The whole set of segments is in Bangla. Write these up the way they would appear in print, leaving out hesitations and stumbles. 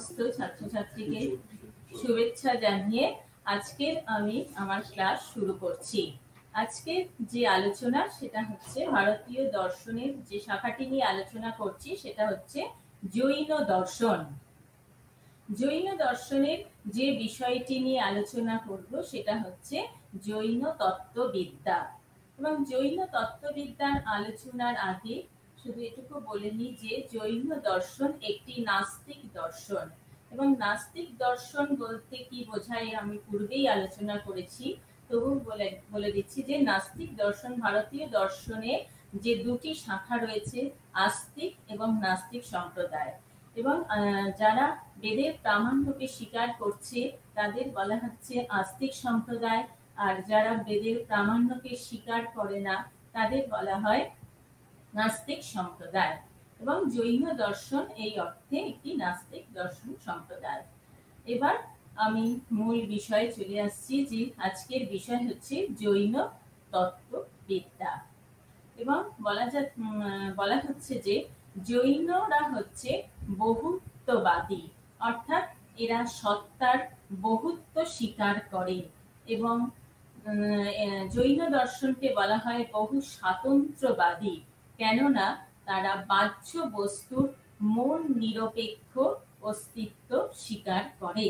সমস্ত ছাত্রছাত্রীকে শুভেচ্ছা জানিয়ে আজকের আমি আমার ক্লাস শুরু করছি। আজকে যে আলোচনা সেটা হচ্ছে ভারতীয় দর্শনের যে শাখাটি নিয়ে আলোচনা করছি সেটা হচ্ছে জৈন দর্শন। জৈন দর্শনের যে বিষয়টি নিয়ে আলোচনা করব সেটা হচ্ছে জৈন তত্ত্ববিদ্যা। এবং জৈন তত্ত্ববিদ্যার আলোচনার আগে শুধু এটুকু বলে নিই যে জৈন দর্শন একটি নাস্তিক দর্শন। এবং নাস্তিক দর্শন বলতে কি বোঝায় আমি পূর্বেই আলোচনা করেছি, তবু বলে দিচ্ছি যে নাস্তিক দর্শন ভারতীয় দর্শনে যে দুটি শাখা রয়েছে, আস্তিক এবং নাস্তিক সম্প্রদায়। এবং যারা বেদের প্রামাণ্যকে স্বীকার করছে তাদের বলা হচ্ছে আস্তিক সম্প্রদায়, আর যারা বেদের প্রামাণ্যকে স্বীকার করে না তাদের বলা হয় নাস্তিক সম্প্রদায়। এবং জৈন দর্শন এই অর্থে একটি নাস্তিক দর্শন সম্প্রদায়। এবার আমি মূল বিষয়ে চলে আসছি যে আজকের বিষয় হচ্ছে জৈন তত্ত্ববিদ্যা। এবং বলা হচ্ছে যে জৈনরা হচ্ছে বহুত্ববাদী, অর্থাৎ এরা সত্তার বহুত্ব স্বীকার করে। এবং জৈন দর্শনকে বলা হয় বহু স্বাতন্ত্র্যবাদী, কেননা তারা বাহ্য বস্তুর মন নিরপেক্ষ অস্তিত্ব স্বীকার করে।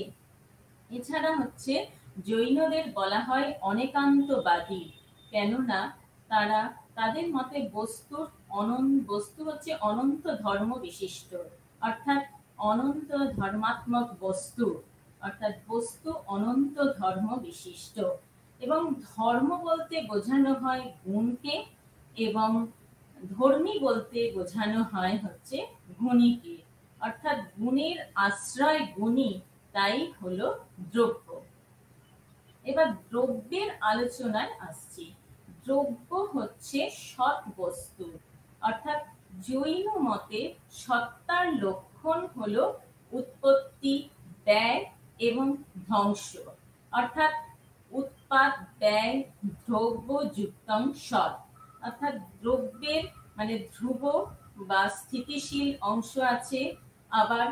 এছাড়া হচ্ছে জৈনদের বলা হয় অনেকান্তবাদী, কেননা তাদের মতে বস্তু হচ্ছে অনন্ত ধর্ম বিশিষ্ট, অর্থাৎ অনন্ত ধর্মাত্মক বস্তু, অর্থাৎ বস্তু অনন্ত ধর্ম বিশিষ্ট। এবং ধর্ম বলতে বোঝানো হয় গুণকে, এবং ধর্মী বলতে বোঝানো হয় হচ্ছে গুণীকে, অর্থাৎ গুণের আশ্রয় গুণী, তাই হলো দ্রব্য। এবার দ্রব্যের আলোচনায় আসছি। দ্রব্য হচ্ছে সৎ বস্তু, অর্থাৎ জৈন মতে সত্তার লক্ষণ হলো উৎপত্তি, ব্যয় এবং ধ্বংস, অর্থাৎ উৎপাদ, ব্যয়, দ্রব্য যুক্তং সৎ, অর্থাৎ দ্রব্যের মানে ধ্রুব বা স্থিতিশীল অংশ আছে, আবার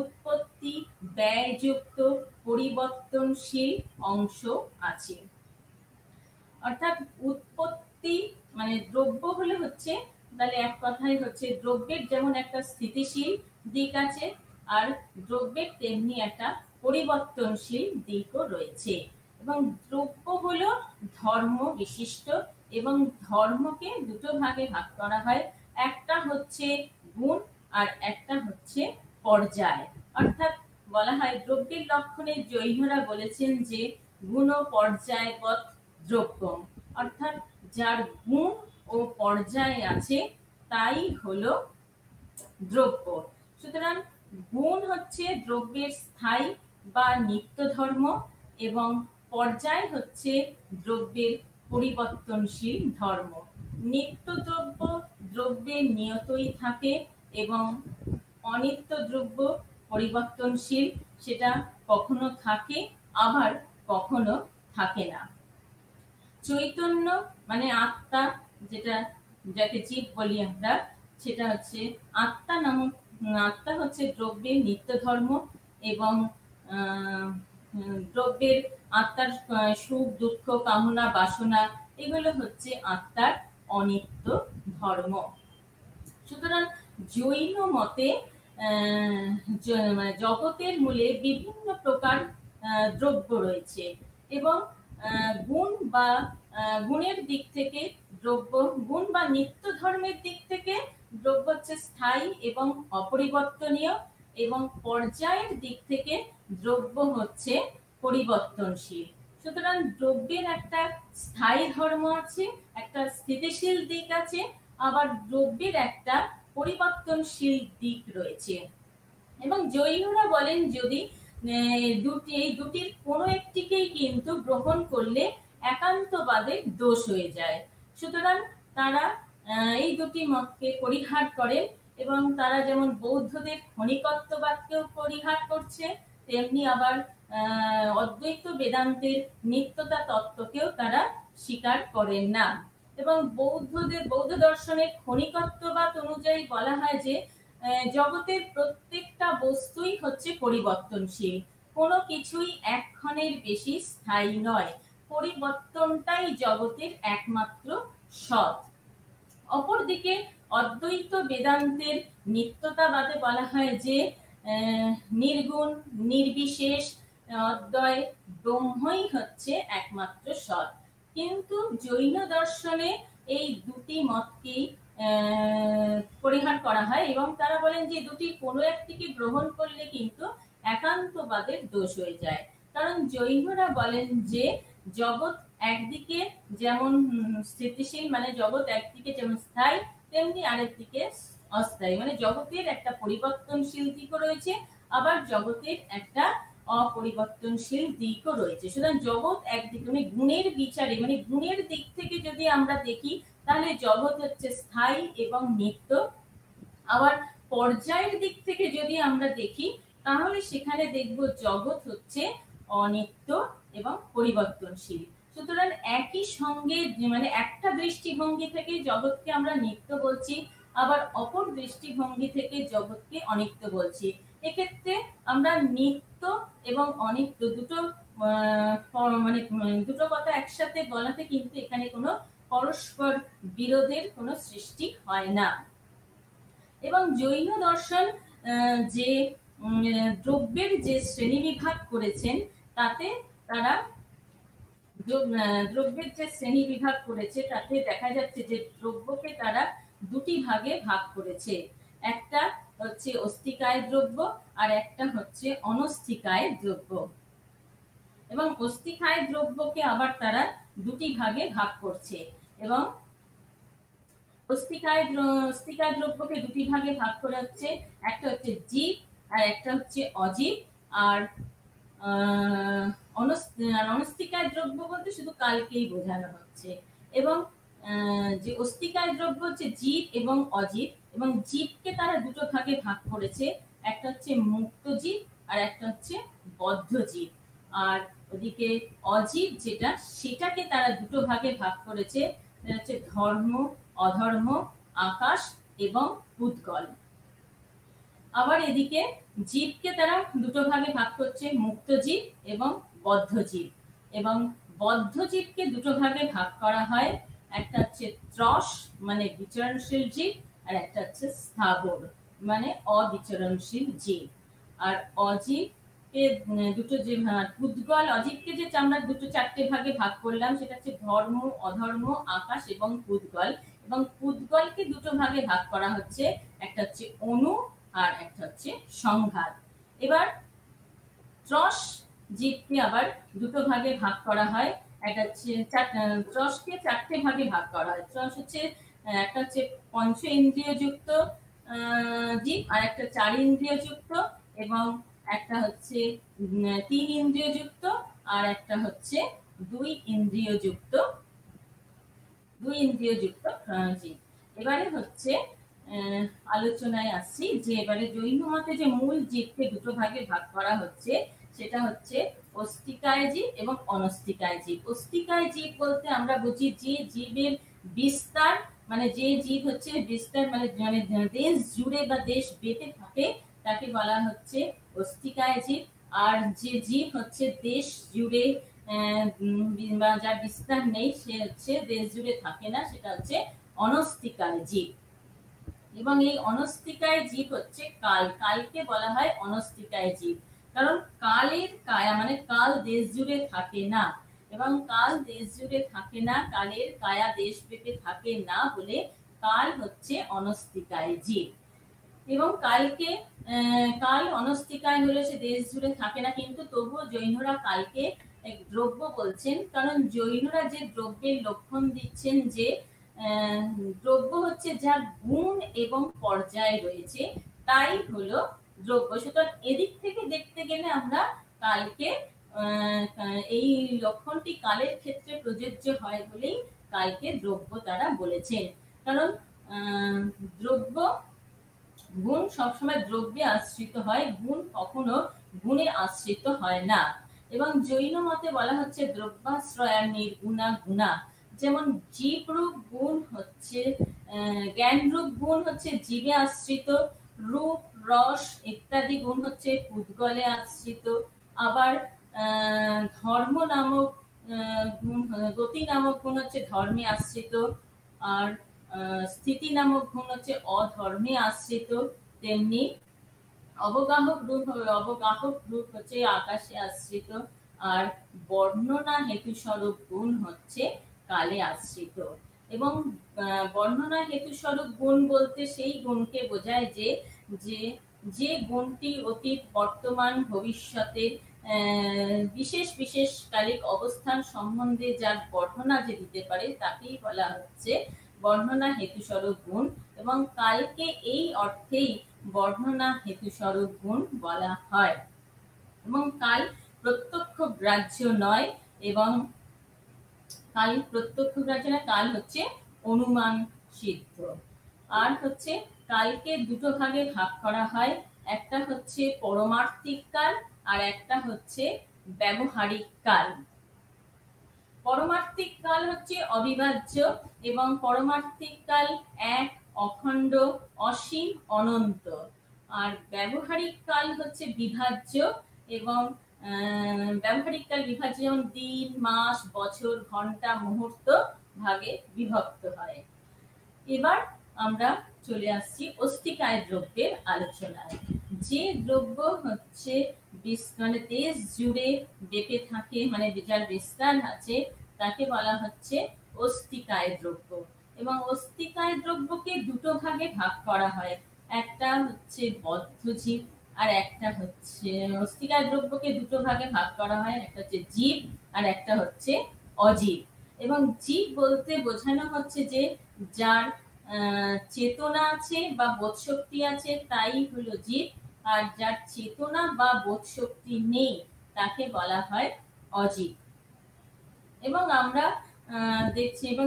উৎপত্তি, ব্যয়যুক্ত পরিবর্তনশীল অংশ আছে। অর্থাৎ উৎপত্তি মানে দ্রব্য হলে হচ্ছে, তাহলে এক কথায় হচ্ছে দ্রব্যের যেমন একটা স্থিতিশীল দিক আছে, আর দ্রব্যের তেমনি একটা পরিবর্তনশীল দিকও রয়েছে। এবং দ্রব্য হলো ধর্ম বিশিষ্ট, এবং ধর্মকে দুটো ভাগে ভাগ করা হয়, একটা হচ্ছে গুণ আর একটা হচ্ছে পর্যায়। অর্থাৎ বলা হয় দ্রব্যের লক্ষণে জৈনরা বলেছেন যে গুণ ও পর্যায়বৎ দ্রব্যম, অর্থাৎ যার গুণ ও পর্যায় আছে তাই হলো দ্রব্য। সুতরাং গুণ হচ্ছে দ্রব্যের স্থায়ী বা নিত্য ধর্ম, এবং পর্যায় হচ্ছে দ্রব্যের পরিবর্তনশীল ধর্ম। নিত্য দ্রব্য দ্রব্যের নিয়তই থাকে, এবং অনিত্য দ্রব্য পরিবর্তনশীল, সেটা কখনো থাকে আবার কখনো থাকে না। চৈতন্য মানে আত্মা, যাকে জীব বলি আমরা, সেটা হচ্ছে আত্মা হচ্ছে দ্রব্যের নিত্য ধর্ম, এবং দ্রব্যের আত্মার সুখ দুঃখ কামনা বাসনা এগুলো হচ্ছে আত্মার অনিত্য ধর্ম। সুতরাং জৈন মতে জগতের মূলে বিভিন্ন প্রকার দ্রব্য রয়েছে, এবং গুণের দিক থেকে দ্রব্য, গুণ বা নিত্য ধর্মের দিক থেকে দ্রব্য হচ্ছে স্থায়ী এবং অপরিবর্তনীয়, এবং পর্যায়ের দিক থেকে দ্রব্য হচ্ছে পরিবর্তনশীল। সুতরাং দ্রব্যের একটা স্থায়ী ধর্ম আছে, একটা স্থিতিশীল দিক আছে, আবার দ্রব্যের একটা পরিবর্তনশীল দিক রয়েছে। এবং জৈনরা বলেন যদি এই দুটির কোনো একটিকেই কিন্তু গ্রহণ করলে একান্তবাদের দোষ হয়ে যায়। সুতরাং তারা এই দুটি মতকে পরিহার করেন, এবং তারা যেমন বৌদ্ধদের ক্ষণিকত্ববাদকেও পরিহার করছে, তেমনি আবার অদ্বৈত বেদান্তের নিত্যতা তত্ত্বকেও তারা স্বীকার করেন না। এবং বৌদ্ধ দর্শনের ক্ষণিকত্ববাদ অনুযায়ী বলা হয় যে জগতের প্রত্যেকটা বস্তুই হচ্ছে পরিবর্তনশীল, কোনো কিছুই একক্ষণের বেশি স্থায়ী নয়। পরিবর্তনটাই জগতের একমাত্র সৎ। অপরদিকে অদ্বৈত বেদান্তের নিত্যতাবাদে বলা হয় যে নির্গুণ, নির্বিশেষ, অদ্বয় ব্রহ্মই হচ্ছে একমাত্র সৎ। কিন্তু জৈন দর্শনে এই দুটি মতকেই পরিহার করা হয় এবং তারা বলেন যে দুটি কোনো একটিকে গ্রহণ করলে কিন্তু একান্তবাদের দোষ হয়ে যায়। কারণ জৈনরা বলেন যে জগৎ একদিকে যেমন স্থিতিশীল, মানে জগৎ একদিকে যেমন স্থায়ী, তেমনি আরেক দিকে অস্থায়ী, মানে জগতের একটা পরিবর্তনশীল দিকও রয়েছে, আবার জগতের একটা অপরিবর্তনশীল দিকও রয়েছে। সুতরাং জগৎ একদিকে, মানে গুণের বিচারে, মানে গুণের দিক থেকে যদি আমরা দেখি তাহলে জগৎ হচ্ছে স্থায়ী এবং নিত্য। আবার পর্যায়ের দিক থেকে যদি আমরা দেখি তাহলে সেখানে দেখব জগৎ হচ্ছে অনিত্য এবং পরিবর্তনশীল। সুতরাং একই সঙ্গে, মানে একটা দৃষ্টিভঙ্গি থেকে জগৎকে আমরা নিত্য বলছি, আবার অপর দৃষ্টিভঙ্গি থেকে জগৎকে অনিত্য বলছি। এক্ষেত্রে আমরা নিত্য এবং অনিত্য দুটো মানে দুটো কথা একসাথে বলাতে কিন্তু এখানে কোনো পরস্পর বিরোধের কোনো সৃষ্টি হয় না। এবং জৈন দর্শন যে দ্রব্যের যে শ্রেণীবিভাগ করেছেন তাতে তারা দ্রব্যের যে শ্রেণীবিভাগ করেছে তাতে দেখা যাচ্ছে যে দ্রব্যকে তারা দুটি ভাগে ভাগ করেছে। একটা হচ্ছে অস্থিকায় দ্রব্য আর একটা হচ্ছে অনস্থিকায় দ্রব্য। এবং অস্থিকায় দ্রব্যকে আবার তারা দুটি ভাগে ভাগ করছে এবং অস্থিকায় দ্রব্যকে দুটি ভাগে ভাগ করা হচ্ছে, একটা হচ্ছে জীব আর একটা হচ্ছে অজীব। আর অনস্থিকায় দ্রব্য বলতে শুধু কালকেই বোঝানো হচ্ছে। এবং যে অস্থিকায় দ্রব্য হচ্ছে জীব এবং অজীব, এবং জীবকে তারা দুটো ভাগে ভাগ করেছে, একটা হচ্ছে মুক্ত জীব আর একটা হচ্ছে বদ্ধ জীব। আর ওদিকে অজীব যেটা, সেটাকে তারা দুটো ভাগে ভাগ করেছে, হচ্ছে ধর্ম, অধর্ম, আকাশ এবং উদ্গল। আবার এদিকে জীবকে তারা দুটো ভাগে ভাগ করছে, মুক্ত জীব এবং বদ্ধ জীব। এবং বদ্ধ জীবকে দুটো ভাগে ভাগ করা হয়, একটা হচ্ছে ত্রস মানে বিচরণশীল জীব, আর একটা হচ্ছে স্থাবর মানে অবিচরণশীল জীব। আর অজীবকে দুটো, যে উদ্গল, অজীবকে যে আমরা দুটো চারটে ভাগে ভাগ করলাম সেটা হচ্ছে ধর্ম, অধর্ম, আকাশ এবং উদ্গল। এবং উদ্গলকে দুটো ভাগে ভাগ করা হচ্ছে, একটা হচ্ছে অণু আর একটা হচ্ছে সংঘাত। এবার ত্রস জীবকে আবার দুটো ভাগে ভাগ করা হয়, একটা হচ্ছে ত্রসকে চারটে ভাগে ভাগ করা হয়। ত্রস হচ্ছে একটা হচ্ছে পঞ্চ ইন্দ্রিয় যুক্ত জীব, আর একটা 4 ইন্দ্রিয় যুক্ত, এবং একটা হচ্ছে 3 ইন্দ্রিয় যুক্ত, আর একটা হচ্ছে 2 ইন্দ্রিয় যুক্ত জীব। এবারে হচ্ছে আলোচনায় আসছি যে এবারে জৈন মতে যে মূল জীবকে দুটো ভাগে ভাগ করা হচ্ছে সেটা হচ্ছে অস্থিকায় জীব এবং অনস্থিকায় জীব। অস্থিকায় জীব বলতে আমরা বুঝি যে জীবের বিস্তার, মানে যে জীব হচ্ছে বিস্তার মানে দেশ জুড়ে বা দেশ বেঁধে থাকে তাকে বলা হচ্ছে অস্থিকায় জীব। আর যে জীব হচ্ছে দেশ জুড়ে বা যার বিস্তার নেই, সে হচ্ছে দেশ জুড়ে থাকে না, সেটা হচ্ছে অনস্থিকায় জীব। এবং এই অনস্থিকায় জীব হচ্ছে কাল, কালকে বলা হয় অনস্থিকায় জীব, কারণ কালের কায়া মানে কাল দেশ জুড়ে থাকে না, এবং কাল দেশ জুড়ে থাকে না, কালের কায়া দেশ ব্যাপী থাকে না বলে কাল হচ্ছে অনস্থিকায় জীব। এবং কালকে কাল অনস্থিকায় হলে সে দেশ জুড়ে থাকে না, কিন্তু তবুও জৈনরা কালকে এক দ্রব্য বলছেন, কারণ জৈনরা যে দ্রব্যের লক্ষণ দিচ্ছেন যে দ্রব্য হচ্ছে যার গুণ এবং পর্যায় রয়েছে তাই হলো দ্রব্য। সুতরাং এদিক থেকে দেখতে গেলে আমরা কালকে এই লক্ষণটি কালের ক্ষেত্রে প্রযোজ্য হয় বলেই কালকে দ্রব্য তারা বলেছেন। কারণ দ্রব্য গুণ সবসময় দ্রব্যে আশ্রিত হয়, গুণ কখনো গুণে আশ্রিত হয় না। এবং জৈন মতে বলা হচ্ছে দ্রব্যাশ্রয়া নির্গুণা গুণা। যেমন জীব রূপ গুণ হচ্ছে জ্ঞান রূপ গুণ হচ্ছে জীবে আশ্রিত, রূপ, রস ইত্যাদি গুণ হচ্ছে পুদ্গলে আশ্রিত। আবার ধর্ম নামক গুণ, গতি নামক গুণ হচ্ছে ধর্মে আশ্রিত। আর স্থিতি নামক গুণ হচ্ছে অধর্মে আশ্রিত। তেমনি অবগাহক রূপ হচ্ছে আকাশে আশ্রিত। আর বর্ণনা হেতু স্বরূপ গুণ হচ্ছে কালে আশ্রিত। এবং বর্ণনা হেতু স্বরূপ গুণ বলতে সেই গুণকে বোঝায় যে যে যে গুণটি অতীত, বর্তমান, ভবিষ্যতের বিশেষ বিশেষ কালিক অবস্থান সম্বন্ধে যার বর্ণনা যে দিতে পারে তাকেই বলা হচ্ছে বর্ণনা হেতু স্বরূপ গুণ। এবং কালকে এই অর্থেই বর্ণনা হেতু স্বরূপ গুণ বলা হয়। এবং কাল প্রত্যক্ষ গ্রাহ্য নয়, এবং কাল প্রত্যক্ষ গ্রাহ্য নয়, কাল হচ্ছে অনুমান সিদ্ধ। আর হচ্ছে কালকে দুটো ভাগে ভাগ করা হয়, একটা হচ্ছে পরমার্থিক কাল আর একটা হচ্ছে ব্যবহারিক কাল। পরমার্থিক কাল হচ্ছে অবিভাজ্য, এবং পরমার্থিক কাল এক, অখণ্ড, অসীম, অনন্ত। আর ব্যবহারিক কাল হচ্ছে বিভাজ্য, এবং ব্যবহারিক কাল বিভাজ্য যেমন দিন, মাস, বছর, ঘন্টা, মুহূর্ত ভাগে বিভক্ত হয়। এবার আমরা চলে আসছি অস্থিকায় দ্রব্যের আলোচনায়। যে দ্রব্য হচ্ছে মানে দেশ জুড়ে বেঁপে থাকে, মানে যার বিস্তার আছে, তাকে বলা হচ্ছে অস্থিকায় দ্রব্য। এবং অস্থিকায় দ্রব্যকে দুটো ভাগে ভাগ করা হয়, একটা হচ্ছে বদ্ধজীব আর একটা হচ্ছে, অস্থিকায় দ্রব্যকে দুটো ভাগে ভাগ করা হয়, একটা হচ্ছে জীব আর একটা হচ্ছে অজীব। এবং জীব বলতে বোঝানো হচ্ছে যে যার চেতনা আছে বা বোধশক্তি আছে তাই হলো জীব, আর যার চেতনা বা বোধশক্তি নেই তাকে বলা হয় অজীব। এবং আমরা দেখছি, এবং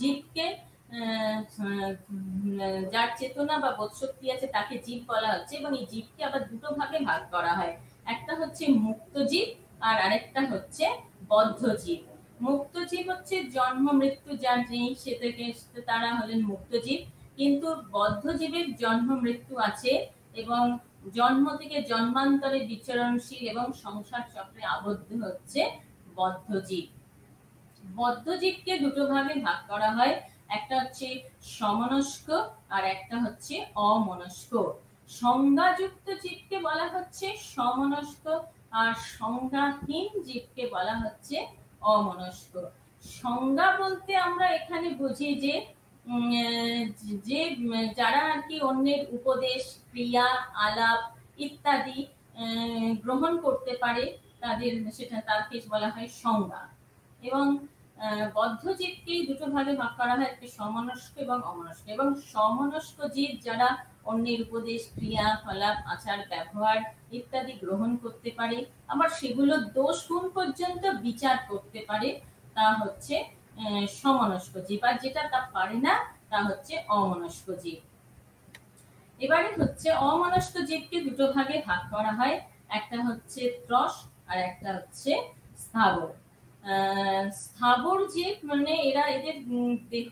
জীবকে যার চেতনা বা বোধশক্তি আছে তাকে জীব বলা হচ্ছে। এবং এই জীবকে আবার দুটো ভাগে ভাগ করা হয়, একটা হচ্ছে মুক্ত জীব আর আরেকটা হচ্ছে বদ্ধ জীব। মুক্ত জীব হচ্ছে জন্ম মৃত্যু যার নেই, সে থেকে তারা হলেন মুক্ত জীব। কিন্তু বদ্ধ জীবের জন্ম মৃত্যু আছে, এবং জন্ম থেকে জন্মান্তরে বিচরণশীল এবং সংসার চক্রে আবদ্ধ হচ্ছে বদ্ধ জীব। বদ্ধ জীবকে দুটো ভাগে ভাগ করা হয়, একটা হচ্ছে সমনস্ক আর একটা হচ্ছে অমনস্ক। সংজ্ঞাযুক্ত জীবকে বলা হচ্ছে সমনস্ক, আর সংজ্ঞাহীন জীবকে বলা হচ্ছে অমনস্ক। সংজ্ঞা বলতে আমরা এখানে বুঝি যে যে যারা আর কি অন্যের উপদেশ, ক্রিয়া, আলাপ ইত্যাদি গ্রহণ করতে পারে, তাদের সেটা তাকে বলা হয় সংজ্ঞা। এবং বদ্ধ জীবকে দুটো ভাগে ভাগ করা হয়, একটা সমনস্ক এবং অমনস্ক। এবং সমনস্ক জীব যারা অন্যের উপদেশ, ক্রিয়া, আলাপ, আচার, ব্যবহার ইত্যাদি গ্রহণ করতে পারে, আবার সেগুলো দোষ গুণ পর্যন্ত বিচার করতে পারে, তা হচ্ছে সমনস্ক জীব। আর যেটা তা পারে না তা হচ্ছে অমনস্ক জীব। এবারে হচ্ছে অমনস্ক জীবকে দুটো ভাগে ভাগ করা হয়, একটা হচ্ছে ত্রস আর একটা হচ্ছে স্থাবর। স্থাবর জীব মানে এরা, এদের দেহ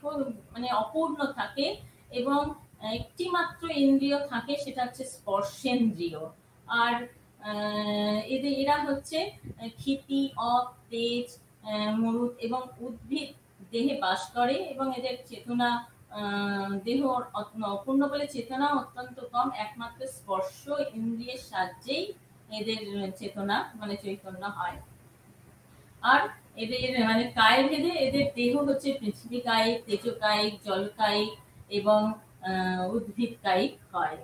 মানে অপূর্ণ থাকে, এবং একটি মাত্র ইন্দ্রিয় থাকে, সেটা হচ্ছে স্পর্শেন্দ্রিয়। আর এরা হচ্ছে ক্ষিতি, অপ, তেজ, মরুত এবং উদ্ভিদ দেহে বাস করে। এবং এদের চেতনা, দেহ অপূর্ণ বলে চেতনা অত্যন্ত কম, একমাত্র স্পর্শ ইন্দ্রিয়ের সাহায্যেই এদের চেতনা মানে চৈতন্য হয়। আর এদের মানে কায় ভেদে এদের দেহ হচ্ছে পৃথিবী কায়িক, তেজকায়িক, জলকায়িক এবং উদ্ভিদ কায়িক হয়।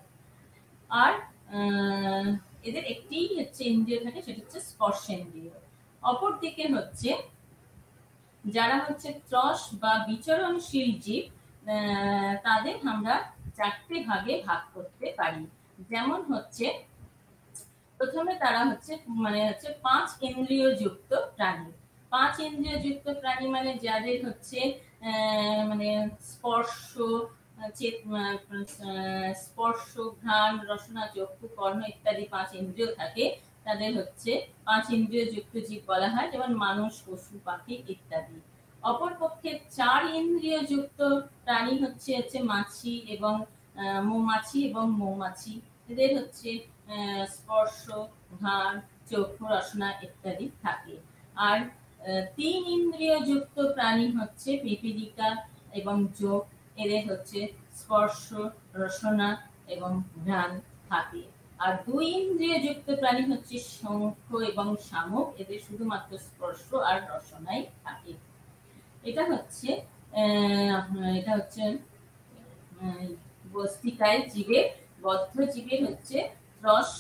আর এদের একটি হচ্ছে ইন্দ্রিয় থাকে, সেটা হচ্ছে স্পর্শেন্দ্রিয়। অপরদিকে হচ্ছে যারা হচ্ছে ত্রস বা বিচরণশীল জীব, তাদের আমরা চারটে ভাগে ভাগ করতে পারি। যেমন হচ্ছে প্রথমে তারা হচ্ছে মানে হচ্ছে পাঁচ ইন্দ্রিয় যুক্ত প্রাণী। পাঁচ ইন্দ্রিয় যুক্ত প্রাণী মানে যাদের হচ্ছে মানে স্পর্শ, স্পর্শ, ঘ্রাণ, রসনা, চক্ষু, কর্ণ ইত্যাদি পাঁচ ইন্দ্রিয় থাকে, তাদের হচ্ছে পাঁচ ইন্দ্রিয় যুক্ত জীব বলা হয়, যেমন মানুষ, পশু, পাখি ইত্যাদি। অপরপক্ষে চার ইন্দ্রিয় যুক্ত প্রাণী হচ্ছে মাছি এবং মৌমাছি এবং মৌমাছি, এদের হচ্ছে স্পর্শ, ঘ্রাণ, চক্ষু, রসনা ইত্যাদি থাকে। আর 3 ইন্দ্রিয় যুক্ত প্রাণী হচ্ছে পিপীলিকা এবং জোঁক, এদের হচ্ছে স্পর্শ, রসনা এবং ঘ্রাণ থাকে। আর 2 ইন্দ্রিয় যুক্ত প্রাণী হচ্ছে শঙ্খ এবং শামুক, এদের শুধুমাত্র স্পর্শ আর রসনাই থাকে। এটা হচ্ছে বস্তিকায় জীবের, বদ্ধ জীবের হচ্ছে রস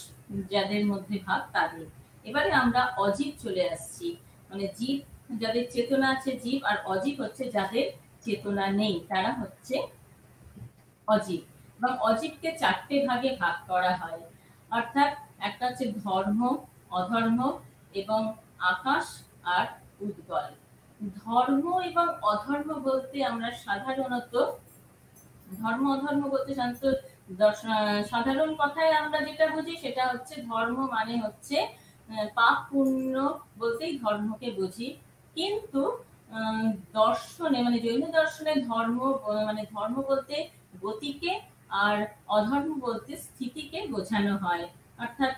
যাদের মধ্যে ভাগ তাদের। এবারে আমরা অজীব চলে আসছি, মানে জীব যাদের চেতনা আছে জীব, আর অজীব হচ্ছে যাদের চেতনা নেই, তারা হচ্ছে অজীব। এবং অজীবকে 4টে ভাগে ভাগ করা হয়, অর্থাৎ একটা হচ্ছে ধর্ম, অধর্ম এবং আকাশ আর উদ্গল। ধর্ম এবং অধর্ম বলতে আমরা সাধারণত, ধর্ম অধর্ম বলতে সাধারণ কথায় আমরা যেটা বুঝি সেটা হচ্ছে ধর্ম মানে হচ্ছে পাপ পুণ্য বলতেই ধর্মকে বুঝি। কিন্তু দর্শনে মানে জৈন দর্শনে ধর্ম মানে ধর্ম বলতে গতিকে আর অধর্ম বলতে স্থিতিকে বোঝানো হয়। অর্থাৎ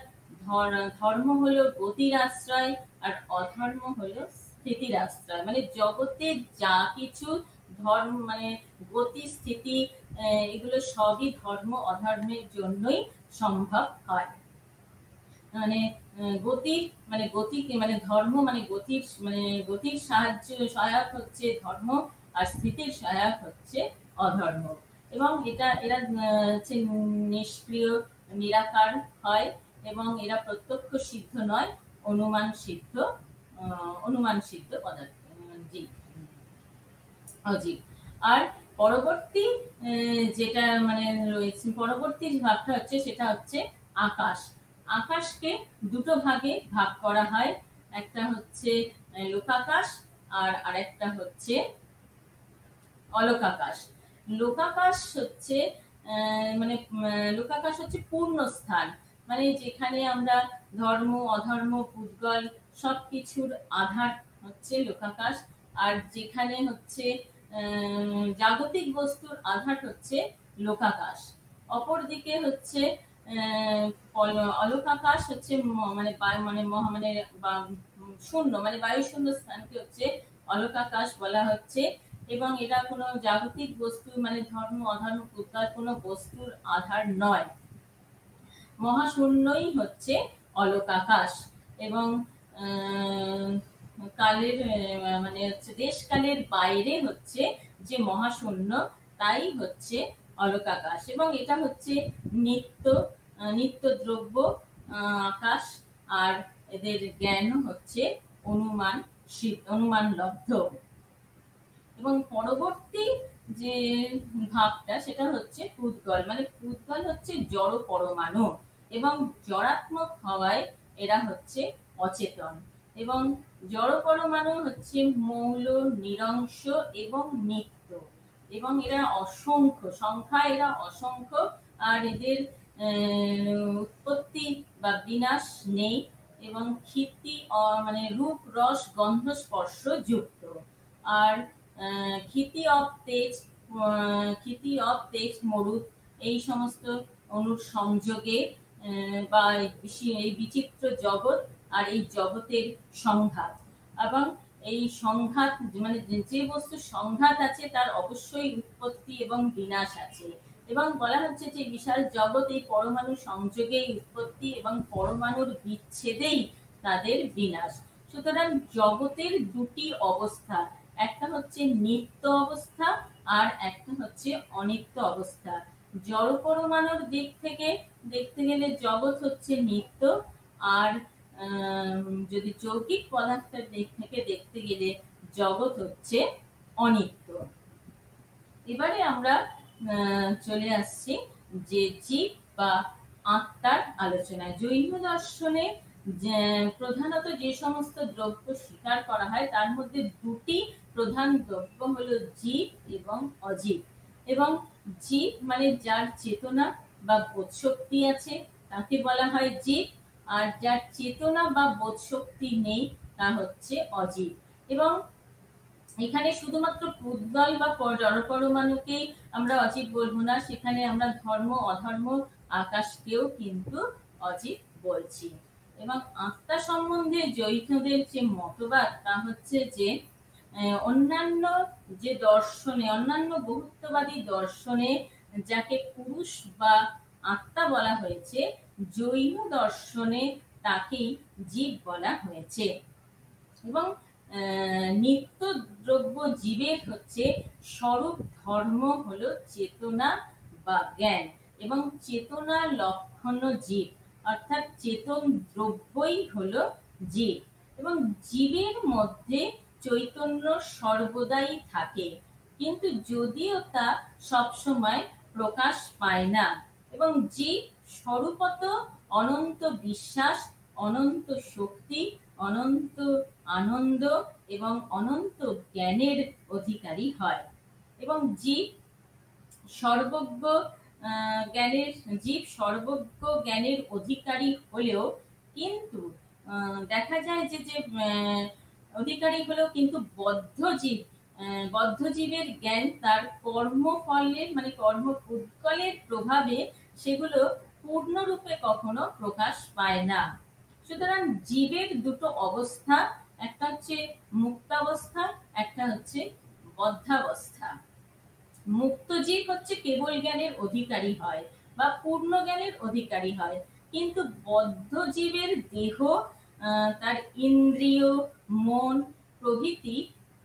ধর্ম হলো গতির আশ্রয় আর অধর্ম হলো স্থিতির আশ্রয়। মানে জগতে যা কিছু ধর্ম মানে গতি স্থিতি এগুলো সবই ধর্ম অধর্মের জন্যই সম্ভব হয়। মানে গতিকে মানে ধর্ম মানে গতির সহায়ক হচ্ছে ধর্ম, আর স্থিতির সহায়ক হচ্ছে অধর্ম। এবং এরা হচ্ছে নিষ্ক্রিয়, নিরাকার হয় এবং এরা প্রত্যক্ষ সিদ্ধ নয়, অনুমান সিদ্ধ পদার্থ অজীব। আর পরবর্তী যেটা মানে রয়েছে, পরবর্তী ভাগটা হচ্ছে সেটা হচ্ছে আকাশ। আকাশকে 2টো ভাগে ভাগ করা হয়, একটা হচ্ছে লোকাকাশ আর আরেকটা হচ্ছে অলোকাকাশ। লোকাকাশ হচ্ছে লোকাকাশ হচ্ছে পূর্ণ স্থান, মানে যেখানে আমরা ধর্ম অধর্ম পুদ্গল সবকিছুর আধার হচ্ছে লোকাকাশ। আর যেখানে হচ্ছে জাগতিক বস্তুর আধার হচ্ছে লোকাকাশ। অপরদিকে হচ্ছে অলোকাকাশ হচ্ছে শূন্য, মানে বায়ু শূন্য স্থানকে হচ্ছে অলোকাকাশ বলা হচ্ছে। এবং এটা কোনো জাগতিক বস্তু মানে ধর্ম অধর্ম পুদ্গল কোনো বস্তুর আধার নয়, মহাশূন্যই হচ্ছে অলোকাকাশ। এবং কালের মানে হচ্ছে দেশ কালের বাইরে হচ্ছে যে মহাশূন্য, তাই হচ্ছে অলোকাকাশ। এবং এটা হচ্ছে নিত্য দ্রব্য আকাশ, আর এদের জ্ঞান হচ্ছে অনুমান লব্ধ। এবং পরবর্তী যে ভাবটা সেটা হচ্ছে পুদ্গল। মানে পুদ্গল হচ্ছে জড় পরমাণু এবং জড়াত্মক হওয়ায় এরা হচ্ছে অচেতন। এবং জড় পরমাণু হচ্ছে মৌল, নিরংশ এবং নিত্য। এবং এরা অসংখ্য, সংখ্যায় এরা অসংখ্য, আর এদের উৎপত্তি বা বিনাশ নেই। এবং ক্ষিতি মানে রূপ রস গন্ধ স্পর্শ যুক্ত। আর ক্ষিতি অফ তেজ মরুদ এই সমস্ত অনুর সংযোগে বা এই বিচিত্র জগৎ আর এই জগতের সংঘাত। এবং এই সংঘাত মানে যে বস্তু সংঘাত আছে তার অবশ্যই উৎপত্তি এবং বিনাশ আছে। এবং বলা হচ্ছে যে বিশাল জগৎ এই পরমাণু সংযোগেই উৎপত্তি এবং পরমাণুর বিচ্ছেদেই তাদের বিনাশ। সুতরাং জগতের 2টি অবস্থা, একটা হচ্ছে নিত্য অবস্থা আর একটা হচ্ছে অনিত্য অবস্থা। জড় পরমাণুর দিক থেকে দেখতে গেলে জগৎ হচ্ছে নিত্য, আর যদি যৌগিক পদার্থের দিক থেকে দেখতে গেলে জগৎ হচ্ছে অনিত্য। এবারে আমরা চলে আসছি যে জীব বা আত্মার আলোচনায়। জৈন দর্শনে প্রধানত যে সমস্ত দ্রব্য স্বীকার করা হয় তার মধ্যে 2টি প্রধান দ্রব্য হলো জীব এবং অজীব। এবং জীব মানে যার চেতনা বা বোধ শক্তি আছে তাকে বলা হয় জীব, আর যার চেতনা বা বোধ শক্তি নেই তা হচ্ছে অজীব। এবং এখানে শুধুমাত্র পুদ্গল বা জড়পরমাণুকেই আমরা অজীব বলবো না, সেখানে আমরা ধর্ম অধর্ম আকাশকেও কিন্তু অজীব বলছি। এবং আত্মা সম্বন্ধে জৈনদের যে মতবাদ তা হচ্ছে যে অন্যান্য যে দর্শনে, অন্যান্য বহুত্ববাদী দর্শনে যাকে পুরুষ বা আত্মা বলা হয়েছে, জৈন দর্শনে তাকেই জীব বলা হয়েছে। এবং নিত্য দ্রব্য জীবের হচ্ছে স্বরূপ ধর্ম হলো চেতনা বা জ্ঞান, এবং চেতনা লক্ষণ জীব, অর্থাৎ চেতন দ্রব্যই হলো জীব। এবং জীবের মধ্যে চৈতন্য সর্বদাই থাকে, কিন্তু যদিও তা সবসময় প্রকাশ পায় না। এবং জীব স্বরূপত অনন্ত বিশ্বাস, অনন্ত শক্তি, অনন্ত আনন্দ এবং অনন্ত জ্ঞানের অধিকারী হয়। এবং জীব সর্বজ্ঞ জ্ঞানের অধিকারী হলেও কিন্তু দেখা যায় যে অধিকারী হলেও কিন্তু বদ্ধ জীবের জ্ঞান তার কর্মফলের মানে কর্মপুৎকলের প্রভাবে সেগুলো পূর্ণরূপে কখনো প্রকাশ পায় না। সুতরাং জীবের দুটো অবস্থা, একটা হচ্ছে মুক্তাবস্থা, একটা হচ্ছে বদ্ধাবস্থা। মুক্ত জীব হচ্ছে কেবল জ্ঞানের অধিকারী হয় বা পূর্ণ জ্ঞানের অধিকারী হয়, কিন্তু বদ্ধ জীবের দেহ, তার ইন্দ্রিয়, মন প্রভৃতি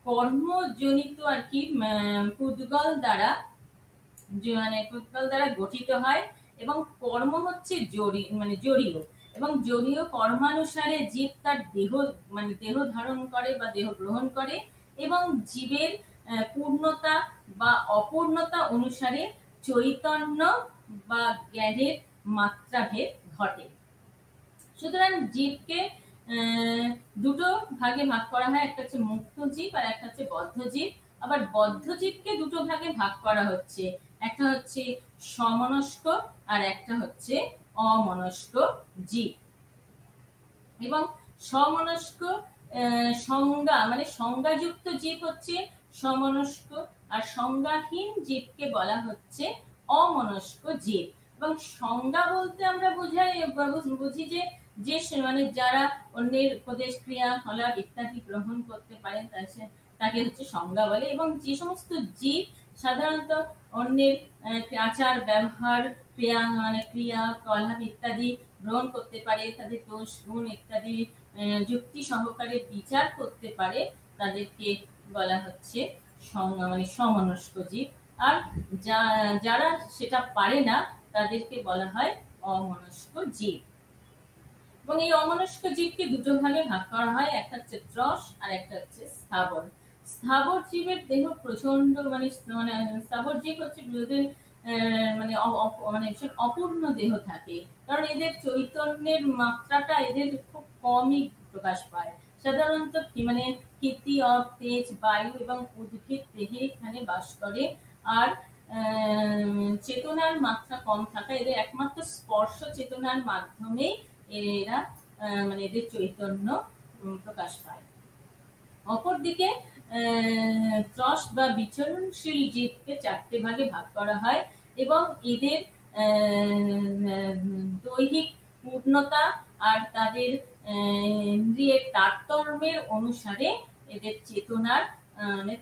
কর্মজনিত আর কি পুদ্গল দ্বারা গঠিত হয়, এবং কর্ম হচ্ছে জড়ীয়, এবং জড়ীয় কর্মানুসারে জীব তার দেহ ধারণ করে বা দেহ গ্রহণ করে, এবং জীবের পূর্ণতা বা অপূর্ণতা অনুসারে চৈতন্য বা জ্ঞানের মাত্রাভেদ ঘটে। সুতরাং জীবকে দুটো ভাগে ভাগ করা হয়, একটা হচ্ছে মুক্ত জীব আর একটা হচ্ছে বদ্ধ জীব। আবার বদ্ধ জীবকে দুটো ভাগে ভাগ করা হচ্ছে, একটা হচ্ছে সমনস্ক আর একটা হচ্ছে অমনস্ক জীব। এবং সমনস্ক সংজ্ঞাযুক্ত জীব হচ্ছে সমনস্ক, আর সংজ্ঞাহীন জীবকে বলা হচ্ছে অমনস্ক জীব। এবং সংজ্ঞা বলতে আমরা বুঝি যে যারা অন্যের উপদেশ, ক্রিয়া, কলাপ ইত্যাদি গ্রহণ করতে পারেন তাকে হচ্ছে সংজ্ঞা বলে। এবং যে সমস্ত জীব সাধারণত অন্যের আচার ব্যবহার, ক্রিয়া কলাপ ইত্যাদি গ্রহণ করতে পারে, তাদের দোষ গুণ ইত্যাদি যুক্তি সহকারে বিচার করতে পারে, তাদেরকে বলা হচ্ছে সমনস্ক জীব। আর যারা সেটা পারে না তাদেরকে বলা হয় অমনস্ক জীব। এবং এই অমনস্ক জীবকে দুটো ভাগে ভাগ করা হয়, একটা হচ্ছে ত্রস আর একটা হচ্ছে স্থাবর। স্থাবর জীবের দেহ প্রচন্ড স্থাবর জীব হচ্ছে অপূর্ণ দেহ থাকে, কারণ এদের চৈতন্যের মাত্রাটা এদের খুব কমই প্রকাশ পায়। সাধারণত কীর্তি, অপ, তেজ, বায়ু এবং উদ্ভিদ দেহে এখানে বাস করে। আর চেতনার মাত্রা কম থাকা, এদের একমাত্র স্পর্শ চেতনার মাধ্যমে এরা এদের চৈতন্য প্রকাশ পায়। অপরদিকে ত্রস বা বিচরণশীল জীবকে চারটে ভাগে ভাগ করা হয়, এবং এদের দৈহিক পূর্ণতা আর তাদের ইন্দ্রিয়ের তারতম্যের অনুসারে এদের চেতনার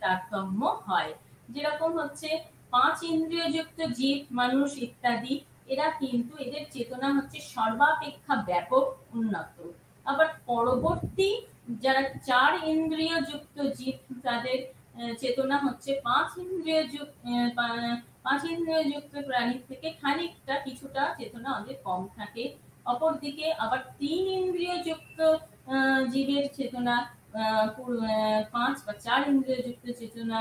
তারতম্য হয়। যেরকম হচ্ছে 5 ইন্দ্রিয়যুক্ত জীব, মানুষ ইত্যাদি, এরা কিন্তু এদের চেতনা হচ্ছে সর্বাপেক্ষা ব্যাপক উন্নত। আবার পরবর্তী যারা 4 ইন্দ্রিয় যুক্ত জীব, তাদের চেতনা হচ্ছে 5 ইন্দ্রিয় যুক্ত প্রাণীর থেকে কিছুটা চেতনা ওদের কম থাকে। অপরদিকে আবার 3 ইন্দ্রিয় যুক্ত জীবের চেতনা 5 বা 4 ইন্দ্রিয় যুক্ত চেতনা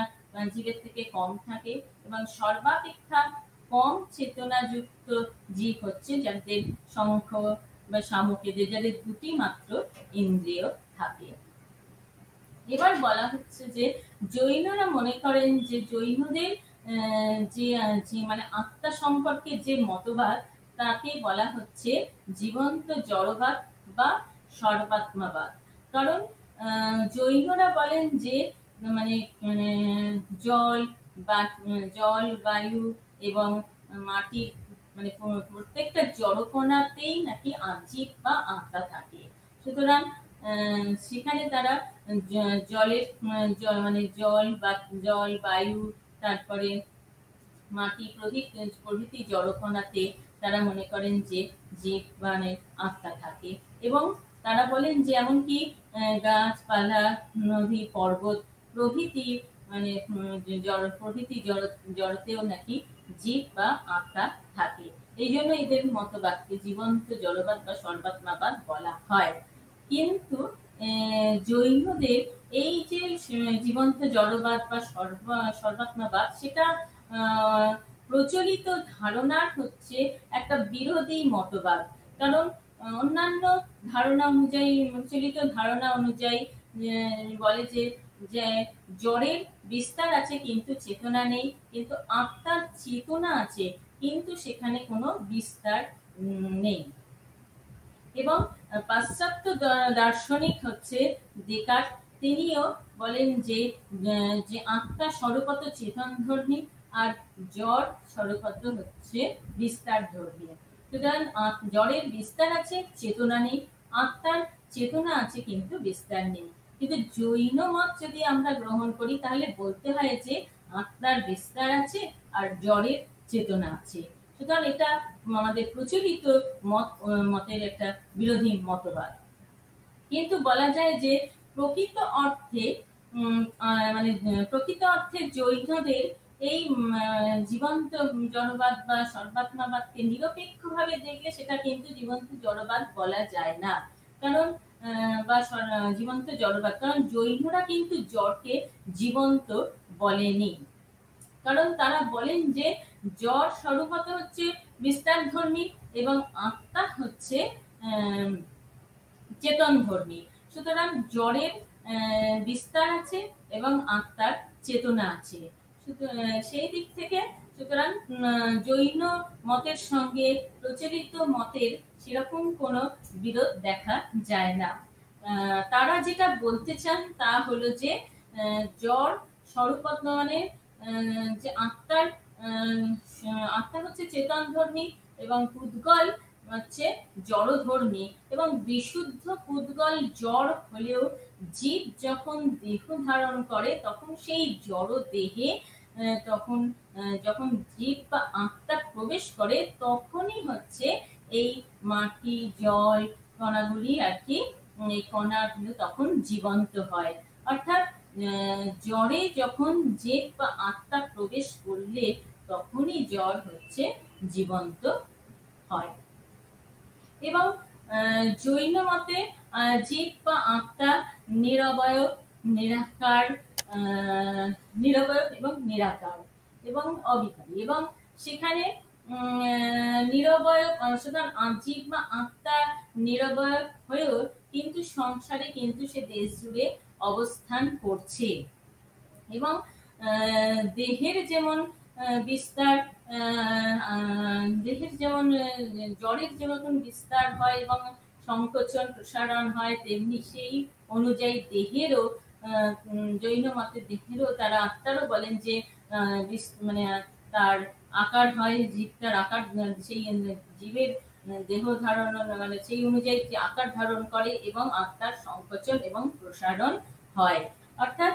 জীবের থেকে কম থাকে। এবং সর্বাপেক্ষা কম চেতনা যুক্ত জীব হচ্ছে যাদের শঙ্খ বা শামুক, যাদের দুটি মাত্র ইন্দ্রিয় থাকে। এবার বলা হচ্ছে যে জৈনরা মনে করেন যে জৈনদের যে আত্মা সম্পর্কে যে মতবাদ, তাকে বলা হচ্ছে জীবন্ত জড়বাদ বা সর্বাত্মাবাদ। কারণ জৈনরা বলেন যে মানে মানে জল বা জল, বায়ু এবং মাটি, মানে প্রত্যেকটা জড়কণাতেই নাকি জীব বা আত্মা থাকে। সুতরাং সেখানে তারা জলের মানে জল, বায়ু, তারপরে মাটি প্রভৃতি জড়কণাতে তারা মনে করেন যে জীব মানে আত্মা থাকে। এবং তারা বলেন যে এমনকি গাছপালা, নদী, পর্বত প্রভৃতি মানে প্রভৃতি জড়তেও নাকি জীব বা আত্মা থাকে। এই জন্য এদের মতবাদকে জীবন্ত জড়বাদ বা সর্বাত্মাবাদ বলা হয়। কিন্তু জৈনদের এই যে জীবন্ত জড়বাদ বা সর্বাত্মাবাদ, সেটা প্রচলিত ধারণার হচ্ছে একটা বিরোধী মতবাদ। কারণ অন্যান্য ধারণা অনুযায়ী, প্রচলিত ধারণা অনুযায়ী বলে যে জড়ের বিস্তার আছে কিন্তু চেতনা নেই, কিন্তু আত্মার চেতনা আছে কিন্তু সেখানে কোনো বিস্তার নেই। এবং পাশ্চাত্য দার্শনিক হচ্ছে ডেকার্ট, তিনিও বলেন যে আত্মা স্বরূপত চেতন ধর্মী আর জড় স্বরূপত হচ্ছে বিস্তার ধর্মী। সুতরাং জড়ের বিস্তার আছে, চেতনা নেই, আত্মার চেতনা আছে কিন্তু বিস্তার নেই। কিন্তু জৈন মত যদি আমরা গ্রহণ করি তাহলে বলতে হয় যে আত্মার বিস্তার আছে আর জড়ের চেতনা আছে। সুতরাং এটা আমাদের প্রচলিত মতের একটা বিরোধী মতবাদ। কিন্তু বলা যায় যে প্রকৃত অর্থে মানে প্রকৃত অর্থে জৈনদের এই জীবন্ত জড়বাদ বা সর্বাত্মাবাদকে নিরপেক্ষভাবে দেখলে সেটা কিন্তু জীবন্ত জড়বাদ বলা যায় না। কারণ বা জীবন্ত জড়বাদ, কারণ জৈনরা কিন্তু জড়কে জীবন্ত বলেনি। কারণ তারা বলেন যে জড় স্বরূপত হচ্ছে বিস্তার ধর্মী এবং আত্মা হচ্ছে চেতন ধর্মী। সুতরাং জড়ের বিস্তার আছে এবং আত্মার চেতনা আছে। সেই দিক থেকে সুতরাং জৈন মতের সঙ্গে প্রচলিত মতের সেরকম কোনো বিরোধ দেখা যায় না। তারা যেটা বলতে চান তা হলো যে জড় স্বরূপত মানে যে আত্মা হচ্ছে চেতন ধর্মী এবং পুদ্গল হচ্ছে জড়ধর্মী, এবং বিশুদ্ধ পুদ্গল জড় হলেও জীব যখন দেহ ধারণ করে তখন সেই জড় দেহে যখন জীব বা আত্মা প্রবেশ করে তখনই হচ্ছে এই মাটি, জল কণাগুলি আর কি, এই কণাগুলো তখন জীবন্ত হয়। অর্থাৎ জড়ে যখন জীব বা আত্মা প্রবেশ করলে তখনই জড় হচ্ছে জীবন্ত হয়। এবং জৈন মতে জীব বা আত্মা নিরবয়, নিরাকার, এবং নিরাকার এবং অবিকারী। এবং সেখানে নিরবয়, সুতরাং জীব বা আত্মা নিরবয় হয়েও কিন্তু সংসারে কিন্তু সে দেশ জুড়ে অবস্থান করছে। এবং দেহের যেমন বিস্তার, দেহের যেমন জড়ের যেমন বিস্তার হয় এবং সংকোচন প্রসারণ হয়, তেমনি সেই অনুযায়ী দেহেরও, জৈন মতে দেহেরও তারা আত্মারও বলেন যে মানে তার আকার হয়, জীবটার আকার, সেই জীবের দেহ ধারণ মানে সেই অনুযায়ী আকার ধারণ করে এবং আত্মার সংকোচন এবং প্রসারণ হয়। অর্থাৎ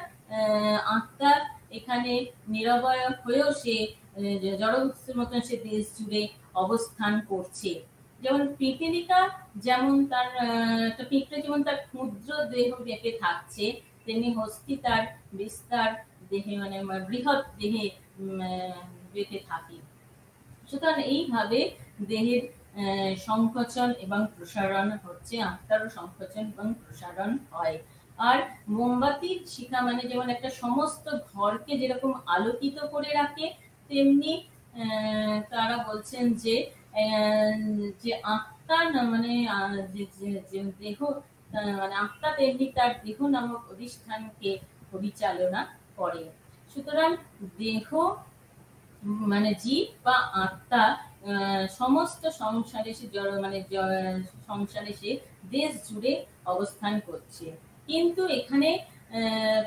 আত্মা এখানে নিরবয় হয়েও সে জড়বস্তুর মতন সে দেশ জুড়ে অবস্থান করছে। যেমন পিপীলিকা যেমন তার পিঁপড়ে যেমন তার ক্ষুদ্র দেহ বেঁপে থাকছে, তেমনি হস্তি তার বিস্তার দেহে মানে বৃহৎ দেহে বেঁপে থাকে। সুতরাং এইভাবে দেহের সংকোচন এবং প্রসারণ হচ্ছে, আত্মারও সংকোচন এবং প্রসারণ হয়। আর মোমবাতির শিখা মানে যেমন একটা সমস্ত ঘরকে যেরকম আলোকিত করে রাখে, তেমনি তারা বলছেন যে আত্মা মানে দেহ মানে আত্মা তেমনি তার দেহ নামক অধিষ্ঠানকে পরিচালনা করে। সুতরাং দেহ মানে জীব বা আত্মা সমস্ত সংসারে সে মানে সংসারে সে দেশ জুড়ে অবস্থান করছে। কিন্তু এখানে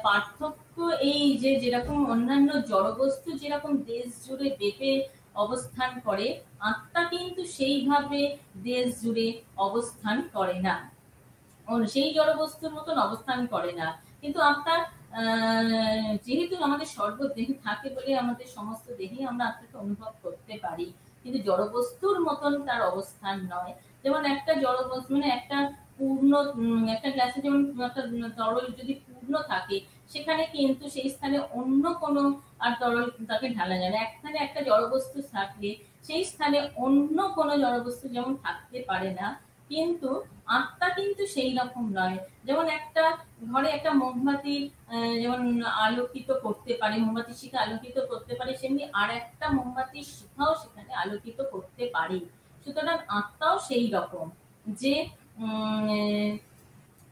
পার্থক্য এই যে যেরকম অন্যান্য জড়বস্তু যেরকম দেশ জুড়ে ব্যাপে অবস্থান করে, আত্মা কিন্তু সেইভাবে দেশ জুড়ে অবস্থান করে না, সেই জড়বস্তুর মতন অবস্থান করে না। কিন্তু আত্মা যেহেতু আমাদের সর্বদেহে থাকে বলে আমাদের সমস্ত দেহেই আমরা আত্মাকে অনুভব করতে পারি, কিন্তু জড়বস্তুর মতন তার অবস্থান নয়। যেমন একটা জড়বস্তু মানে একটা পূর্ণ একটা গ্লাসে যেমন একটা তরল যদি পূর্ণ থাকে, সেখানে কিন্তু সেই স্থানে অন্য কোনো আর তরল তাকে ঢালা যায় না। একখানে একটা জড়বস্তু থাকলে সেই স্থানে অন্য কোনো জড়বস্তু যেমন থাকতে পারে না, কিন্তু আত্মা কিন্তু সেই রকম নয়। যেমন একটা ঘরে একটা মোমবাতি যেমন আলোকিত করতে পারে, মোমবাতির শিখা আলোকিত করতে পারে, সেমনি আর একটা মোমবাতির শিখাও সেখানে আলোকিত করতে পারে। সুতরাং আত্মাও সেই রকম যে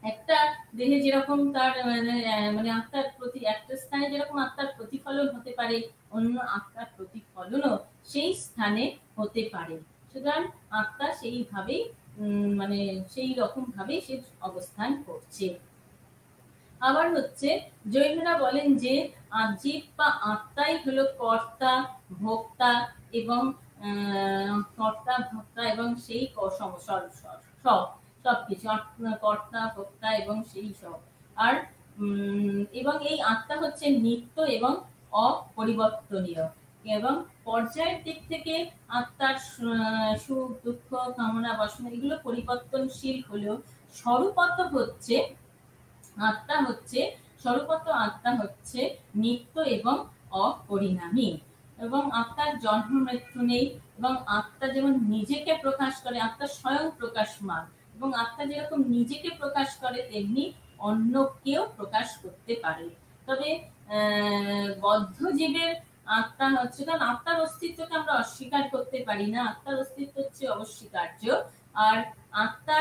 একটা দেহে যেরকম তার মানে আত্মার প্রতি একটা স্থানে যেরকম আত্মার প্রতিফলন হতে পারে, অন্য আত্মার প্রতিফলনও সেই স্থানে হতে পারে। সুতরাং আত্মা সেইভাবেই মানে সেই রকম ভাবে সে অবস্থান করছে। আবার হচ্ছে জৈনরা বলেন যে জীব বা আত্মাই হলো কর্তা ভোক্তা এবং কর্তা ভোক্তা এবং সেই সবকিছু কর্তা ভোক্তা এবং সেই সব। আর এবং এই আত্মা হচ্ছে নিত্য এবং অপরিবর্তনীয়, এবং পর্যায়ের দিক থেকে আত্মার সুখ দুঃখ কামনা বাসনা এগুলো পরিবর্তনশীল হলেও স্বরূপত হচ্ছে আত্মা হচ্ছে নিত্য এবং অপরিণামী। এবং আত্মার জন্ম মৃত্যু নেই, এবং আত্মা যেমন নিজেকে প্রকাশ করে, আত্মা স্বয়ং প্রকাশমান, এবং আত্মা যেরকম নিজেকে প্রকাশ করে তেমনি অন্যকেও প্রকাশ করতে পারে। তবে বদ্ধ জীবের আত্মা হচ্ছে, কারণ আত্মার অস্তিত্বকে আমরা অস্বীকার করতে পারি না, আত্মার অস্তিত্ব হচ্ছে অস্বীকার্য। আর আত্মা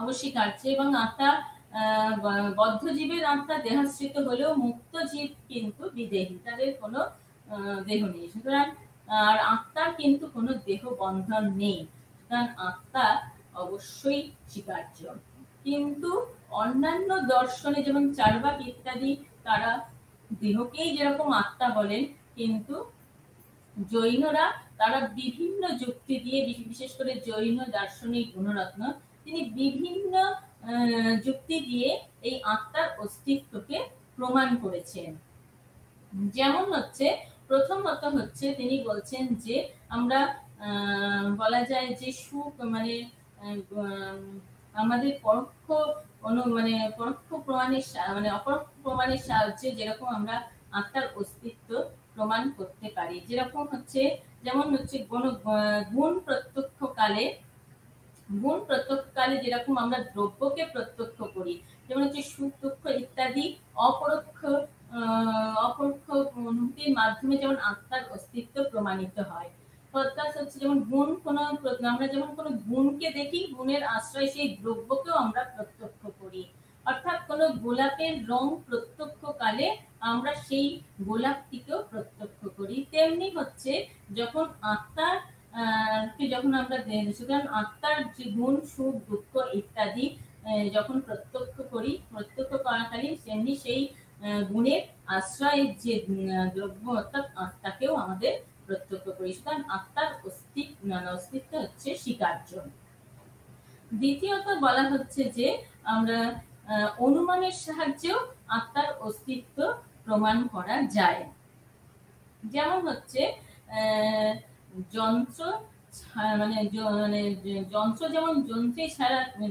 অস্বীকার্য এবং আত্মা বদ্ধ জীবের আত্মা দেহাশ্রিত হলেও মুক্ত জীব কিন্তু বিদেহী, তাদের কোনো দেহ নেই। সুতরাং আর আত্মার কিন্তু কোনো দেহ বন্ধন নেই, সুতরাং আত্মা অবশ্যই স্বীকার্য। কিন্তু অন্যান্য দর্শনে যেমন চার্বাক ইত্যাদি তারা দেহকেই যেরকম আত্মা বলেন, কিন্তু জৈনরা তারা বিভিন্ন যুক্তি দিয়ে, বিশেষ করে জৈন দার্শনিক গুণরত্ন, তিনি বিভিন্ন যুক্তি দিয়ে এই আত্মার অস্তিত্বকে প্রমাণ করেছেন। যেমন হচ্ছে প্রথমত হচ্ছে তিনি বলছেন যে আমরা বলা যায় যে সুখ মানে আমাদের পরোক্ষ পরোক্ষ প্রমাণের মানে অপরোক্ষ প্রমাণের সাহায্যে যেরকম আমরা আত্মার অস্তিত্ব প্রমাণ করতে পারি। যেরকম হচ্ছে যেমন হচ্ছে গুণ প্রত্যক্ষকালে যেরকম আমরা দ্রব্যকে প্রত্যক্ষ করি, যেমন হচ্ছে সুখ দুঃখ ইত্যাদি অপরোক্ষ অনুভূতির মাধ্যমে যেমন আত্মার অস্তিত্ব প্রমাণিত হয়। হচ্ছে যেমন আমরা যেমন কোনো গুণকে দেখি, গুণের আশ্রয় সেই দ্রব্যকেও আমরা প্রত্যক্ষ করি। অর্থাৎ কোনো গোলাপের রং প্রত্যক্ষ কালে আমরা সেই গোলাপটিকেও প্রত্যক্ষ করি। তেমনি হচ্ছে যখন আত্মার যখন আমরা সুতরাং আত্মার যে গুণ সুখ দুঃখ ইত্যাদি যখন প্রত্যক্ষ করাকালীন সেমনি সেই গুণের আশ্রয়ের যে দ্রব্য অর্থাৎ আত্মাকেও আমাদের প্রত্যক্ষ করি। সুতরাং আত্মার অস্তিত্ব হচ্ছে স্বীকার্য। দ্বিতীয়ত বলা হচ্ছে যে আমরা অনুমানের সাহায্যেও আত্মার অস্তিত্ব প্রমাণ করা যায়। যেমন হচ্ছে যন্ত্র যন্ত্র যেমন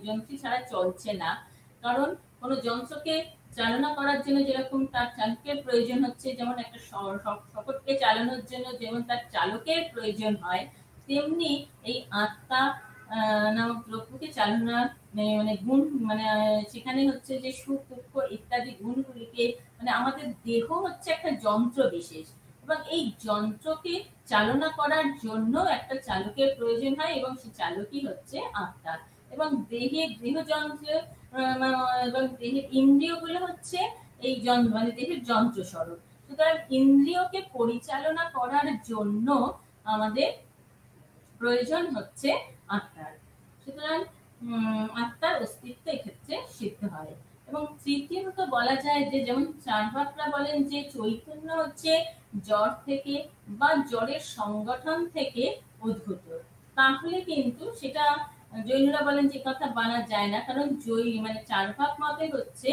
যন্ত্রী ছাড়া চলছে না, কারণ কোনো যন্ত্রকে চালনা করার জন্য যেরকম তার চালকের প্রয়োজন হচ্ছে, যেমন একটা শকটকে চালানোর জন্য যেমন তার চালকের প্রয়োজন হয়, তেমনি এই আত্মা নামক দ্রব্যকে চালনা গুণ সেখানে হচ্ছে যে সুখ দুঃখ ইত্যাদি গুণগুলিকে আমাদের দেহ হচ্ছে একটা যন্ত্র বিশেষ, এবং এই যন্ত্রকে চালনা করার জন্য একটা চালকের প্রয়োজন হয়, এবং সেই চালকই হচ্ছে আত্মা। এবং গৃহযন্ত্র এবং দেহের ইন্দ্রিয়গুলো হচ্ছে এই দেহের যন্ত্র স্বরূপ। সুতরাং ইন্দ্রিয়কে পরিচালনা করার জন্য আমাদের প্রয়োজন হচ্ছে আত্মার। সুতরাং আত্মার অস্তিত্ব এক্ষেত্রে সিদ্ধ হয়। এবং তৃতীয়ত বলা যায় যে যেমন চার্বাকরা বলেন যে চৈতন্য হচ্ছে জড় থেকে বা জড়ের সংগঠন থেকে উদ্ভূত, তাহলে কিন্তু সেটা জৈনরা বলেন যে কথা মানা যায় না, কারণ মানে চার্বাক মতে হচ্ছে,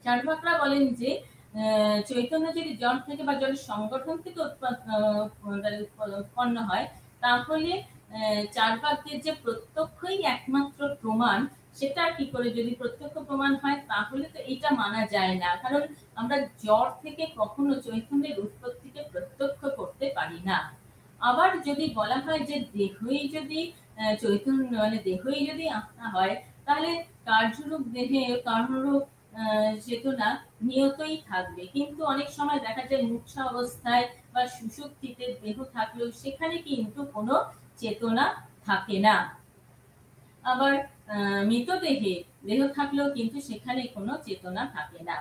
চার্বাকরা বলেন যে চৈতন্য যদি জড় থেকে বা জড়ের সংগঠন থেকে উৎপন্ন হয়, তাহলে চার্বাকদের যে প্রত্যক্ষই একমাত্র প্রমাণ, সেটা কি করে যদি প্রত্যক্ষ প্রমাণ হয়, তাহলে তো এটা মানা যায় না, কারণ আমরা জড় থেকে কখনো চৈতন্যের উৎপত্তিকে প্রত্যক্ষ করতে পারি না। আবার যদি বলা হয় যে দেহই যদি চৈতন্য মানে দেহই যদি আত্মা হয়, তাহলে কার্যরূপ দেহে কারণরূপ চেতনা নিয়তই থাকবে, কিন্তু অনেক সময় দেখা যায় মূর্ছা অবস্থায় বা সুষুপ্তিতে দেহ থাকলেও সেখানে কিন্তু কোনো চেতনা থাকে না। আবার মৃতদেহে দেহ থাকলেও কিন্তু সেখানে কোনো চেতনা থাকে না।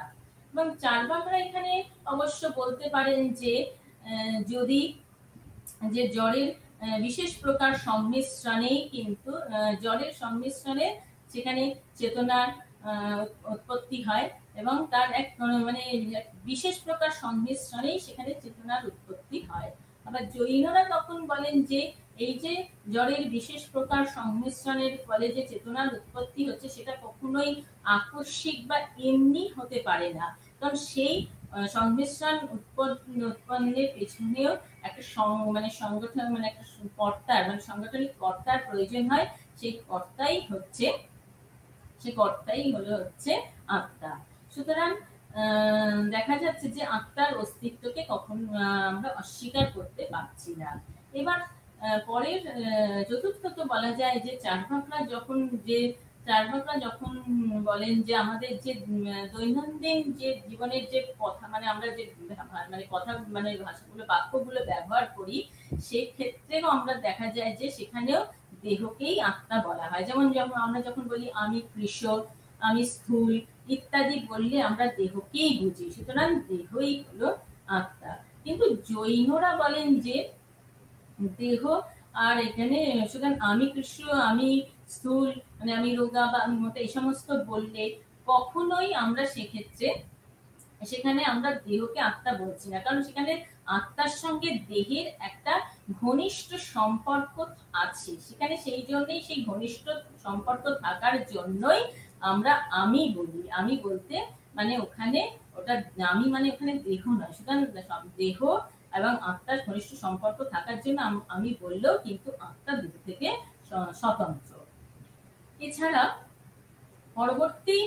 এবং চার্বাকরা এখানে অবশ্য বলতে পারেন যে যদি যে জড়ের বিশেষ প্রকার সংমিশ্রণেই কিন্তু জড়ের সংমিশ্রণে সেখানে চেতনার উৎপত্তি হয়, এবং তার এক মানে বিশেষ প্রকার সংমিশ্রণেই সেখানে চেতনার উৎপত্তি হয়। আবার জৈনরা তখন বলেন যে এই যে জড়ের বিশেষ প্রকার সংমিশ্রণের ফলে যে চেতনার উৎপত্তি হচ্ছে, সেটা কখনোই আকস্মিক বা এমনি হতে পারে না, কারণ সেই সংমিশ্রণ উৎপন্নের পেছনেও একটা মানে সংগঠন মানে একটা কর্তার মানে সাংগঠনিক কর্তার প্রয়োজন হয়, সেই কর্তাই হলো হচ্ছে আত্মা। সুতরাং দেখা যাচ্ছে যে আত্মার অস্তিত্বকে কখন আমরা অস্বীকার করতে পারছি না। এবার পরের চতুর্থত বলা যায় যে চার্বাকরা যখন বলেন যে আমাদের যে দৈনন্দিন যে জীবনের যে কথা মানে আমরা যে মানে কথা মানে ভাষাগুলো বাক্যগুলো ব্যবহার করি, সেই ক্ষেত্রেও আমরা দেখা যায় যে সেখানেও দেহকেই আত্মা বলা হয়। যেমন আমরা যখন বলি আমি কৃষ, আমি স্থূল ইত্যাদি বললে আমরা দেহকেই বুঝি, সুতরাং দেহই হলো আত্মা। কিন্তু জৈনরা বলেন যে দেহ আর এখানে সুতরাং আমি কৃষ্ণ, আমি স্থূল মানে আমি রোগা বা আমি মোটা, এই সমস্ত বললে কখনোই আমরা সেখানে আমরা দেহকে আত্মা বলছি না, কারণ সেখানে আত্মার সঙ্গে দেহের একটা ঘনিষ্ঠ সম্পর্ক আছে, সেখানে সেই জন্যই সেই ঘনিষ্ঠ সম্পর্ক থাকার জন্যই আমরা আমি বলি। আমি বলতে মানে ওখানে ওটা আমি মানে ওখানে দেহ নয়, সুতরাং দেহ এবং আত্মার ঘনিষ্ঠ সম্পর্ক থাকার জন্য আমি বললেও কিন্তু আত্মা দেহ থেকে স্বতন্ত্র। এছাড়া পরবর্তী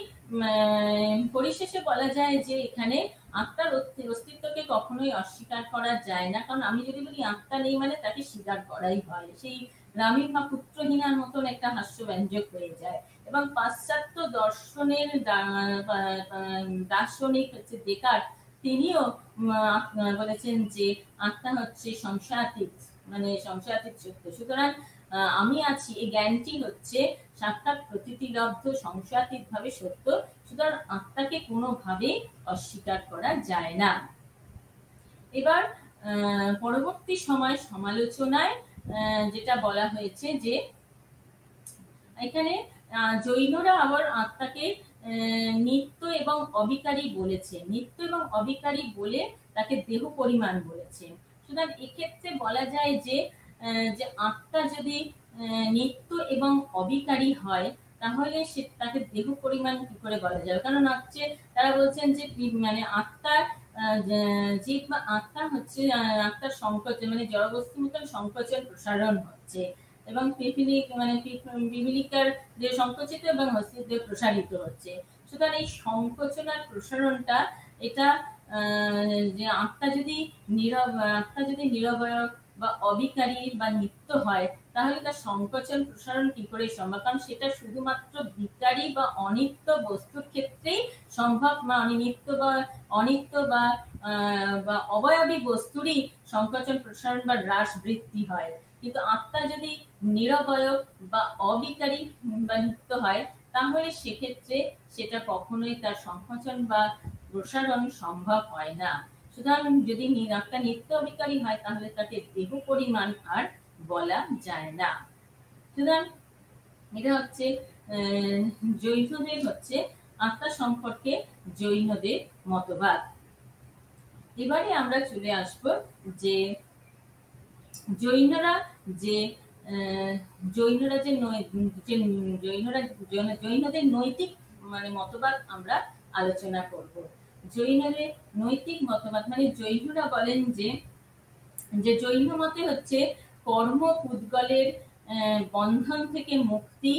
পরিশেষে বলা যায় যে এখানে আত্মার অস্তিত্বকে কখনোই অস্বীকার করা যায় না, কারণ আমি যদি বলি আত্মা নেই মানে তাকে স্বীকার করাই হয়, সেই রামীর বা পুত্রহীনার মতন একটা হাস্যব্যঞ্জক হয়ে যায়। এবং পাশ্চাত্য দর্শনের দার্শনিক হচ্ছে ডেকার্ট, তিনিও বলেছেন যে আত্মা হচ্ছে সংশয়াতীত মানে সংশয়াতীত সত্য। সুতরাং আমি আছি এই জ্ঞানটি হচ্ছে সাক্ষাৎ প্রতীতিলব্ধ সংশয়াতীত ভাবে সত্য, সুতরাং আত্মাকে কোনোভাবে অস্বীকার করা যায় না। এবার পরবর্তী সময় সমালোচনায় যেটা বলা হয়েছে যে এখানে জৈনরা আবার আত্মাকে নিত্য এবং অবিকারী বলেছে, নিত্য এবং অবিকারী বলে তাকে দেহ পরিমাণ বলেছে। সুতরাং এক্ষেত্রে বলা যায় যে আত্মা যদি নিত্য এবং অবিকারী হয়, তাহলে সে তাকে দেহ পরিমাণ কি করে বলা যাবে, কারণ হচ্ছে তারা বলছেন যে মানে আত্মার জীব বা আত্মা হচ্ছে আত্মার সংকোচন মানে জড়বস্তু মতন সংকোচন প্রসারণ হচ্ছে, এবং পিপিলিকার যে সংকোচিত এবং হস্তিতে প্রসারিত হচ্ছে। সুতরাং এই সংকোচন আর প্রসারণটা এটা যে আত্মা যদি নিরবয়ব বা অবিকারী বা নিত্য হয়, তাহলে তার সংকোচন প্রসারণ কি করে সম্ভব, কারণ সেটা শুধুমাত্র বিকারী বা অনিত্য বস্তুর ক্ষেত্রেই সম্ভব, মানে নিত্য বা অনিত্য বা অবয়বী বস্তুরই সংকোচন প্রসারণ বা হ্রাস বৃদ্ধি হয়। কিন্তু আত্মা যদি নিরবয়ব বা অবিকারী বা নিত্য হয়, তাহলে সেক্ষেত্রে সেটা কখনোই তার সংকোচন বা প্রসারণ সম্ভব হয় না। সুতরাং যদি আত্মা নিত্য অবিকারী হয়, তাহলে তাকে দেহ পরিমাণ আর বলা যায় না। সুতরাং এটা হচ্ছে জৈনদের হচ্ছে আত্মা সম্পর্কে জৈনদের মতবাদ। এবারে আমরা চলে আসব যে জৈনরা যে জৈনদের নৈতিক মানে মতবাদ আমরা আলোচনা করব। জৈনদের নৈতিক মতবাদ মানে জৈনরা বলেন যে জৈন মতে হচ্ছে কর্ম পুদ্গলের বন্ধন থেকে মুক্তি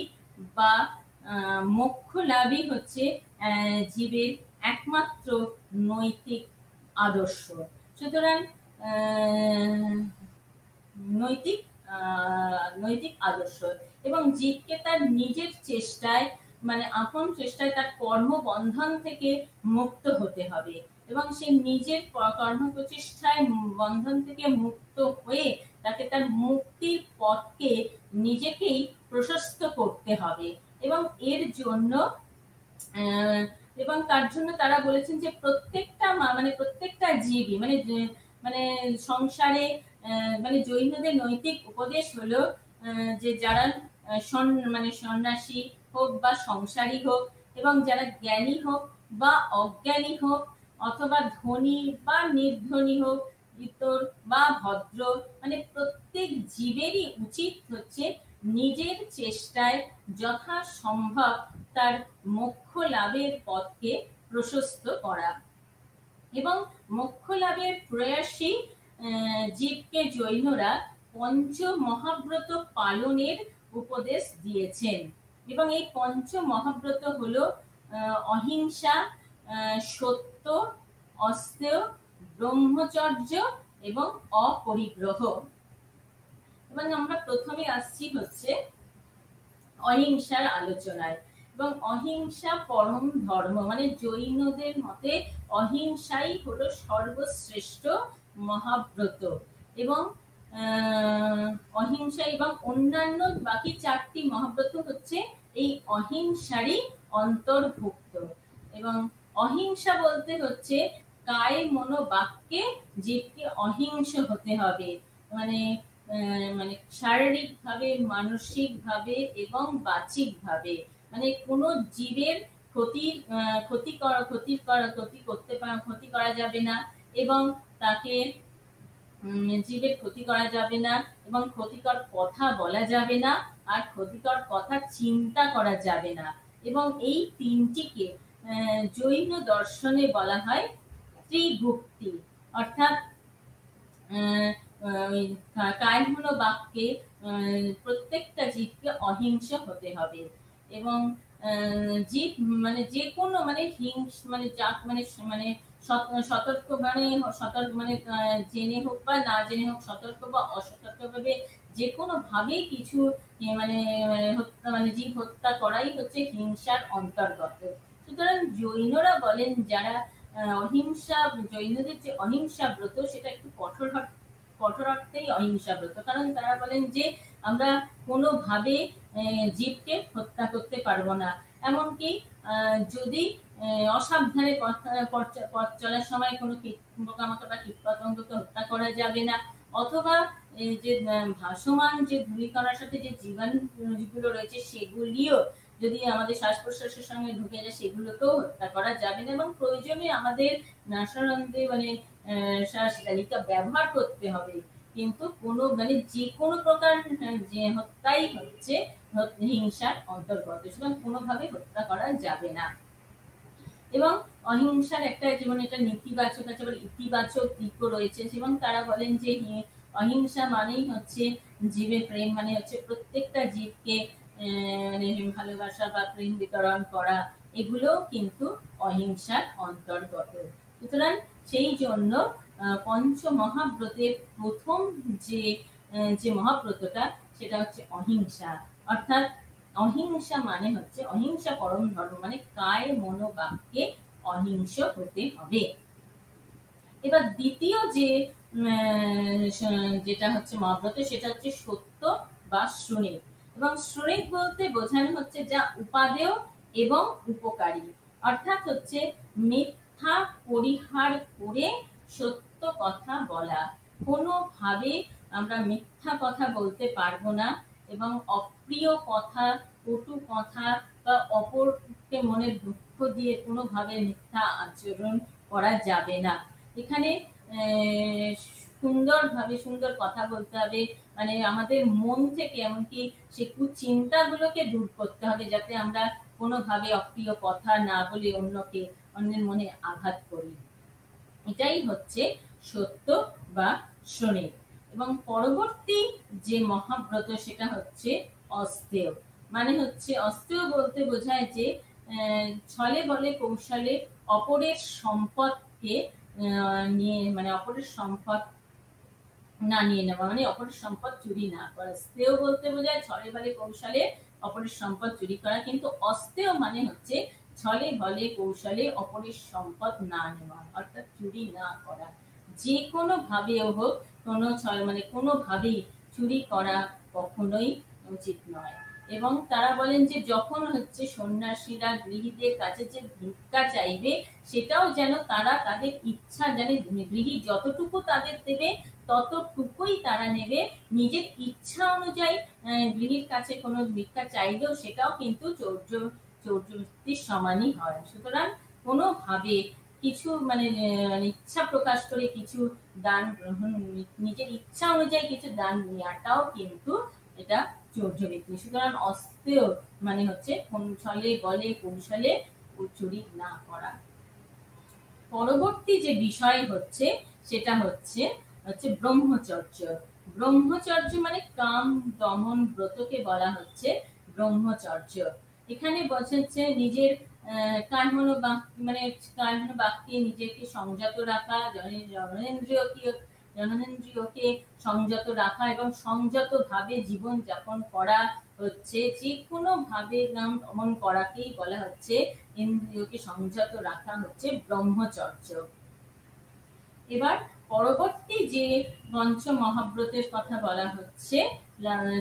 বা মোক্ষ লাভই হচ্ছে জীবের একমাত্র নৈতিক আদর্শ। সুতরাং নৈতিক আদর্শ এবং জীবকে তার নিজের চেষ্টায় মানে আপন চেষ্টায় তার কর্মবন্ধন থেকে মুক্ত হতে হবে এবং সে নিজের কর্ম প্রচেষ্টায় বন্ধন থেকে মুক্ত হয়ে তাকে তার মুক্তির পথকে নিজেকেই প্রশস্ত করতে হবে এবং এর জন্য এবং তার জন্য তারা বলেছেন যে প্রত্যেকটা জীবই মানে সংসারে মানে জৈনদের নৈতিক উপদেশ হলো যে যারা সন্ন্যাসী হোক বা সংসারী হোক এবং যারা জ্ঞানী হোক বা অজ্ঞানী হোক অথবা ধনী বা নির্ধনী হোক ইতর বা ভদ্র মানে প্রত্যেক জীবেরই উচিত হচ্ছে নিজের চেষ্টায় যথাসম্ভব তার মোক্ষ লাভের পথকে প্রশস্ত করা এবং মোক্ষ লাভের প্রয়াসী জীবকে জৈনরা পঞ্চ মহাব্রত পালনের উপদেশ দিয়েছেন এবং এই পঞ্চ মহাব্রত হলো অহিংসা, সত্য, অস্তেয়, ব্রহ্মচর্য এবং অপরিগ্রহ। এবং আমরা প্রথমে আসছি হচ্ছে অহিংসার আলোচনায় এবং অহিংসা পরম ধর্ম মানে জৈনদের মতে অহিংসাই হলো সর্বশ্রেষ্ঠ মহাব্রত এবং অহিংসা এবং অন্যান্য বাকি 4টি মহাব্রত হচ্ছে এই অহিংসারই অন্তর্ভুক্ত এবং অহিংসা বলতে হচ্ছে কায় মনো বাক্যে জীবকে অহিংস হতে হবে মানে শারীরিক ভাবে, মানসিক ভাবে এবং বাচিক ভাবে মানে কোনো জীবের ক্ষতি করা যাবে না এবং তাকে জীবের ক্ষতি করা যাবে না এবং ক্ষতিকর কথা বলা যাবে না আর ক্ষতিকর কথা চিন্তা করা যাবে না এবং এই 3টিকে জৈন দর্শনে বলা হয় ত্রিগুপ্তি অর্থাৎ কায় মনো বাক্যে প্রত্যেকটা জীবকে অহিংস হতে হবে এবং জীব মানে যে কোনো সতর্ক জেনে হোক বা না জেনে হোক সতর্ক বা অসতর্ক ভাবে যে কোনো ভাবে কিছু জীব হত্যা করাই হচ্ছে হিংসার অন্তর্গত। সুতরাং জৈনরা বলেন যারা জৈনদের যে অহিংসা ব্রত সেটা একটু কঠোর অর্থেই অহিংসা ব্রত কারণ তারা বলেন যে আমরা কোনোভাবে জীবকে হত্যা করতে পারবো না এমনকি যদি অসাবধানে পথ চলার সময় কোনো পোকামাকড় বা কীটপতঙ্গকে হত্যা করা যাবে না অথবা যে ভাসমান যে ধূলিকণার সাথে যে জীবাণুগুলো রয়েছে সেগুলিও যদি আমাদের শ্বাস প্রশ্বাসের সঙ্গে ঢুকে যায় সেগুলোকেও হত্যা করা যাবে না এবং প্রয়োজনে আমাদের নাসারন্ধ্রে শ্বাস তালিকা ব্যবহার করতে হবে কিন্তু কোনো যে কোনো প্রকার যে হত্যাই হচ্ছে হিংসার অন্তর্গত সুতরাং কোনোভাবে হত্যা করা যাবে না এবং অহিংসার একটা যেমন এটা নেতিবাচক আছে আবার ইতিবাচক দিকও রয়েছে এবং তারা বলেন যে অহিংসা মানেই হচ্ছে জীবের প্রেম মানে হচ্ছে প্রত্যেকটা জীবকে ভালোবাসা বা প্রেম বিতরণ করা এগুলো কিন্তু অহিংসার অন্তর্গত সুতরাং সেই জন্য পঞ্চ মহাব্রতের প্রথম যে মহাব্রতটা সেটা হচ্ছে অহিংসা অর্থাৎ অহিংসা মানে হচ্ছে অহিংসা পরম ধর্ম মানে কায় মনো বাক্যে অহিংস হতে হবে। এবার দ্বিতীয় যেটা হচ্ছে মহাব্রত সেটা হচ্ছে সত্য বা শ্রুণিক এবং শ্রুণিক বলতে বোঝানো হচ্ছে যা উপাদেয় এবং উপকারী অর্থাৎ হচ্ছে মিথ্যা পরিহার করে সত্য কথা বলা কোনোভাবে আমরা মিথ্যা কথা বলতে পারবো না এবং অপ্রিয় কথা কটু কথা বা অপরকে মনে দুঃখ দিয়ে কোনোভাবে মিথ্যা আচরণ করা যাবে না। এখানে সুন্দরভাবে সুন্দর কথা বলতে হবে, মানে আমাদের মন থেকে এমনকি সে কুচিন্তাগুলোকে দূর করতে হবে, যাতে আমরা কোনোভাবে অপ্রিয় কথা না বলে অন্যের মনে আঘাত করি। এটাই হচ্ছে সত্য বা শনির। এবং পরবর্তী যে মহাব্রত সেটা হচ্ছে অস্তেয়। মানে হচ্ছে অস্তেয় বলতে বোঝায় যে ছলে বলে কৌশলে অপরের সম্পদকে নিয়ে, মানে অপরের সম্পদ না নিয়ে নেওয়া, মানে অপরের সম্পদ চুরি না করা। স্তেয় বলতে বোঝায় ছলে বলে কৌশলে অপরের সম্পদ চুরি করা, কিন্তু অস্তেয় মানে হচ্ছে ছলে বলে কৌশলে অপরের সম্পদ না নেওয়া, অর্থাৎ চুরি না করা। যে কোনো ভাবেও হোক, কোনো মানে কোনোভাবেই চুরি করা কখনোই উচিত নয়। এবং তারা বলেন যে যখন হচ্ছে সন্ন্যাসীরা গৃহীদের কাছে যে ভিক্ষা চাইবে, সেটাও যেন তারা তাদের ইচ্ছা জানে, গৃহী যতটুকু তাদের দেবে ততটুকুই তারা নেবে। নিজের ইচ্ছা অনুযায়ী গৃহীর কাছে কোনো ভিক্ষা চাইলেও সেটাও কিন্তু চৌর্যবৃত্তির সমানই হয়। সুতরাং কোনোভাবে কিছু মানে ইচ্ছা প্রকাশ করে কিছু দান গ্রহণ, নিজের ইচ্ছা অনুযায়ী কিছু দান নেওয়াটাও কিন্তু এটা চৌর্যবৃত্তি। সুতরাং অস্তেয় মানে হচ্ছে ছলে বলে কৌশলে চুরি না করা। পরবর্তী যে বিষয় হচ্ছে সেটা হচ্ছে ব্রহ্মচর্য। ব্রহ্মচর্য মানে কাম দমন ব্রতকে বলা হচ্ছে ব্রহ্মচর্য। এখানে বোঝাচ্ছে নিজের বাক্যে নিজেকে সংযত রাখা, জননেন্দ্রিয়কে সংযত রাখা এবং সংযত ভাবে জীবন যাপন করা হচ্ছে, যে কোনো ভাবে নাম দমন করাকেই বলা হচ্ছে, ইন্দ্রিয়কে সংযত রাখা হচ্ছে ব্রহ্মচর্য। এবার পরবর্তী যে পঞ্চ মহাব্রতের কথা বলা হচ্ছে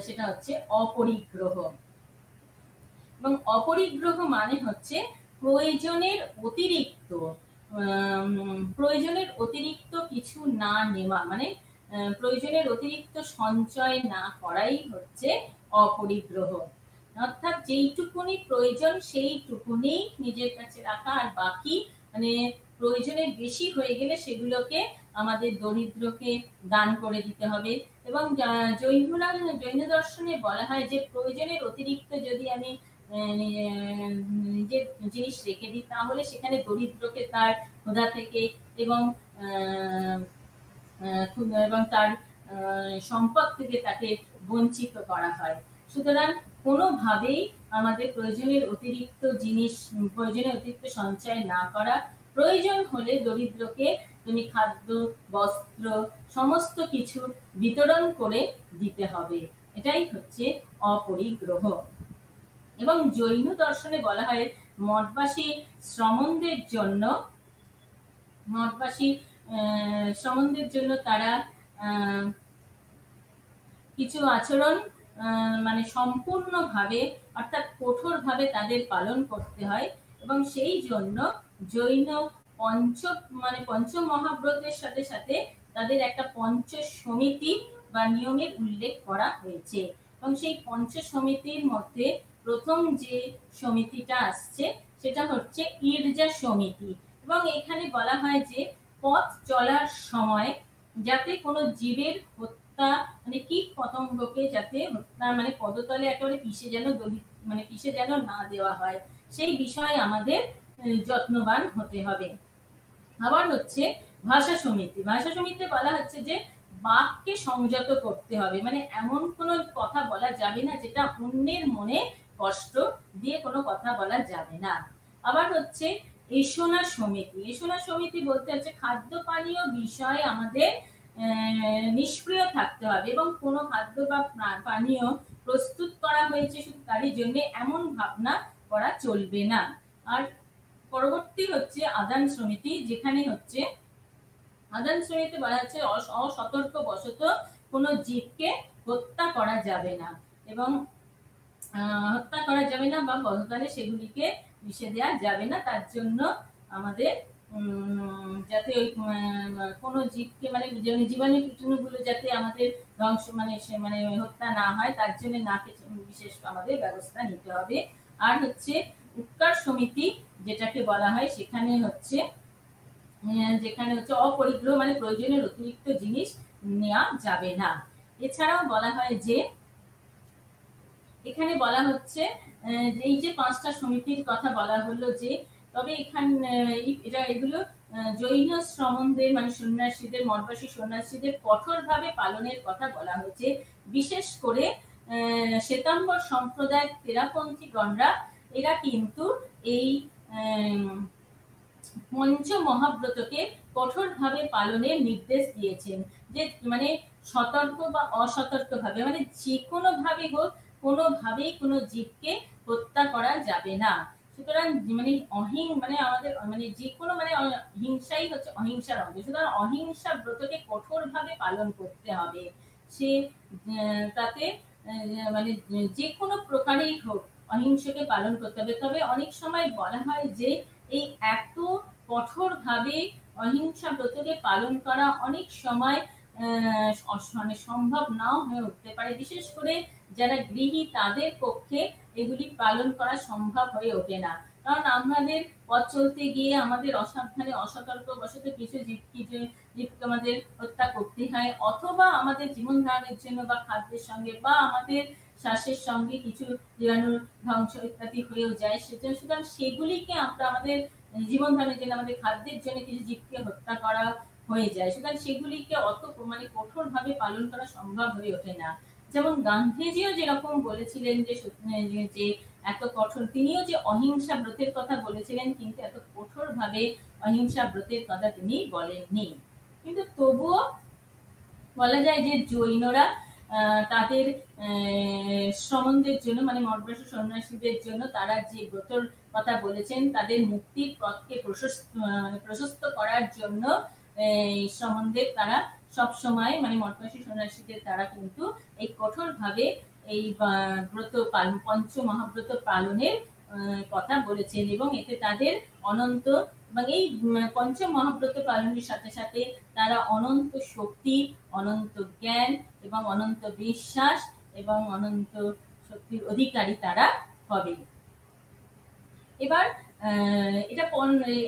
সেটা হচ্ছে অপরিগ্রহ। এবং অপরিগ্রহ মানে হচ্ছে প্রয়োজনের অতিরিক্ত কিছু না নেওয়া, মানে প্রয়োজনের অতিরিক্ত সঞ্চয় না করাই হচ্ছে অপরিগ্রহ। অর্থাৎ যেইটুকুনি প্রয়োজন সেইটুকুনি নিজের কাছে রাখা, আর বাকি মানে প্রয়োজনের বেশি হয়ে গেলে সেগুলোকে আমাদের দরিদ্রকে দান করে দিতে হবে। এবং জৈন দর্শনে বলা হয় যে প্রয়োজনের অতিরিক্ত যদি আমি নিজের জিনিস রেখে দিই, তাহলে সেখানে দরিদ্রকে তার ক্ষুধা থেকে এবং তার সম্পদ থেকে তাকে বঞ্চিত করা হয়। সুতরাং কোনোভাবেই আমাদের প্রয়োজনের অতিরিক্ত সঞ্চয় না করা, প্রয়োজন হলে দরিদ্রকে তুমি খাদ্য বস্ত্র সমস্ত কিছু বিতরণ করে দিতে হবে। এটাই হচ্ছে অপরিগ্রহ। এবং জৈন দর্শনে বলা হয় মঠবাসী শ্রমণদের জন্য তারা কিছু আচরণ মানে সম্পূর্ণভাবে অর্থাৎ কঠোরভাবে তাদের পালন করতে হয়। এবং সেই জন্য জৈন পঞ্চ মহাব্রতের সাথে সাথে তাদের একটা পঞ্চ সমিতি বা নিয়মের উল্লেখ করা হয়েছে। এবং সেই পঞ্চ সমিতির মধ্যে প্রথম যে সমিতিটা আসছে সেটা হচ্ছে ঈর্জা সমিতি। এবং এখানে বলা হয় যে পথ চলার সময় যাতে কোনো জীবের হত্যা, মানে কীট পতঙ্গকে যাতে হত্যা মানে পদতলে একেবারে পিষে যেন না দেওয়া হয়, সেই বিষয়ে আমাদের যত্নবান হতে হবে। আবার হচ্ছে ভাষা সমিতি। ভাষা সমিতিতে বলা হচ্ছে যে বাক্যে সংযত করতে হবে, মানে এমন কোনো কথা বলা যাবে না যেটা অন্যের মনে কষ্ট দিয়ে কোনো কথা বলা যাবে না। আবার হচ্ছে এষণা সমিতি। এষণা সমিতি বলতে হচ্ছে খাদ্য পানীয় বিষয়ে আমাদের নিষ্ক্রিয় থাকতে হবে এবং কোনো খাদ্য বা পানীয় প্রস্তুত করা হয়েছে শুধু তারই জন্য এমন ভাবনা করা চলবে না। আর পরবর্তী হচ্ছে আদান সমিতি, যেখানে হচ্ছে আদান সমিতি বলা হচ্ছে অসতর্ক বশত কোনো জীবকে হত্যা করা যাবে না এবং হত্যা করা যাবে না বা পদতলে সেগুলিকে মিশে দেওয়া যাবে না। তার জন্য আমাদের যাতে ওই কোনো জীবকে মানে জীবাণু কীটাণুগুলো যাতে আমাদের ধ্বংস হত্যা না হয়, তার জন্য বিশেষ আমাদের ব্যবস্থা নিতে হবে। আর হচ্ছে উপকার সমিতি যেটাকে বলা হয়, সেখানে হচ্ছে অপরিগ্রহ মানে প্রয়োজনের অতিরিক্ত জিনিস নেওয়া যাবে না। এছাড়াও বলা হয় যে এখানে বলা হচ্ছে এই যে 5টা সমিতির কথা বলা হলো, যে তবে এখানে এগুলো জৈন শ্রমণদের মানে সন্ন্যাসীদের, মঠবাসী সন্ন্যাসীদের কঠোরভাবে পালনের কথা বলা হয়েছে। বিশেষ করে শ্বেতাম্বর সম্প্রদায়ের তেরাপন্থীগণরা এরা কিন্তু এই পঞ্চ মহাব্রতকে কঠোরভাবে পালনের নির্দেশ দিয়েছেন, যে মানে সতর্ক বা অসতর্ক ভাবে মানে যে কোনো ভাবে হোক কোনোভাবেই কোনো জীবকে হত্যা করা যাবে না। সুতরাং মানে আমাদের মানে যে কোনো মানে হিংসাই হচ্ছে অহিংসার অঙ্গ। সুতরাং অহিংসা ব্রতকে কঠোরভাবে পালন করতে হবে। সে তাতে মানে যে কোনো প্রকারেই হোক অহিংসাকে পালন করতে হবে। তবে অনেক সময় বলা হয় যে এই এত কঠোরভাবে অহিংসা ব্রতকে পালন করা অনেক সময় মানে সম্ভব নাও হয়ে উঠতে পারে। বিশেষ করে যারা গৃহী তাদের পক্ষে এগুলি পালন করা সম্ভব হয়ে ওঠে না। কারণ আমাদের পথ চলতে গিয়ে আমাদের অসাবধানে অসতর্ক বশত কিছু জীবকে আমাদের হত্যা করতে হয়, অথবা আমাদের জীবন ধারণের জন্য বা খাদ্যের সঙ্গে বা আমাদের শ্বাসের সঙ্গে কিছু জীবাণু ধ্বংস ইত্যাদি হয়েও যায়। সুতরাং সেগুলিকে আমরা আমাদের জীবন ধারণের জন্য আমাদের খাদ্যের জন্য কিছু জীবকে হত্যা করা হয়ে যায়। সুতরাং সেগুলিকে অত মানে কঠোর ভাবে পালন করা সম্ভব হয়ে ওঠে না। যেমন গান্ধীজিও যেরকম বলেছিলেন যে এত কঠোর, তিনিও যে অহিংসা ব্রতের কথা বলেছিলেন, কিন্তু এত কঠোর ভাবে অহিংসা ব্রতের কথা তিনি বলেননি। কিন্তু তবুও বলা যায় যে জৈনরা তাদের শ্রমণদের জন্য মানে মঠবাসী সন্ন্যাসীদের জন্য তারা যে ব্রতর কথা বলেছেন, তাদের মুক্তির পথকে প্রশস্ত করার জন্য শ্রমণদের তারা সব সময় মানে মঠবাসী সন্ন্যাসীদের তারা কিন্তু এই কঠোর ভাবে এই ব্রত পালন, পঞ্চ মহাব্রত পালনের কথা বলেছেন। এবং এতে তাদের অনন্ত মানে এই পঞ্চ মহাব্রত পালনের সাথে সাথে তারা অনন্ত শক্তি, অনন্ত জ্ঞান এবং অনন্ত বিশ্বাস এবং অনন্ত শক্তির অধিকারী তারা হবে। এবার এটা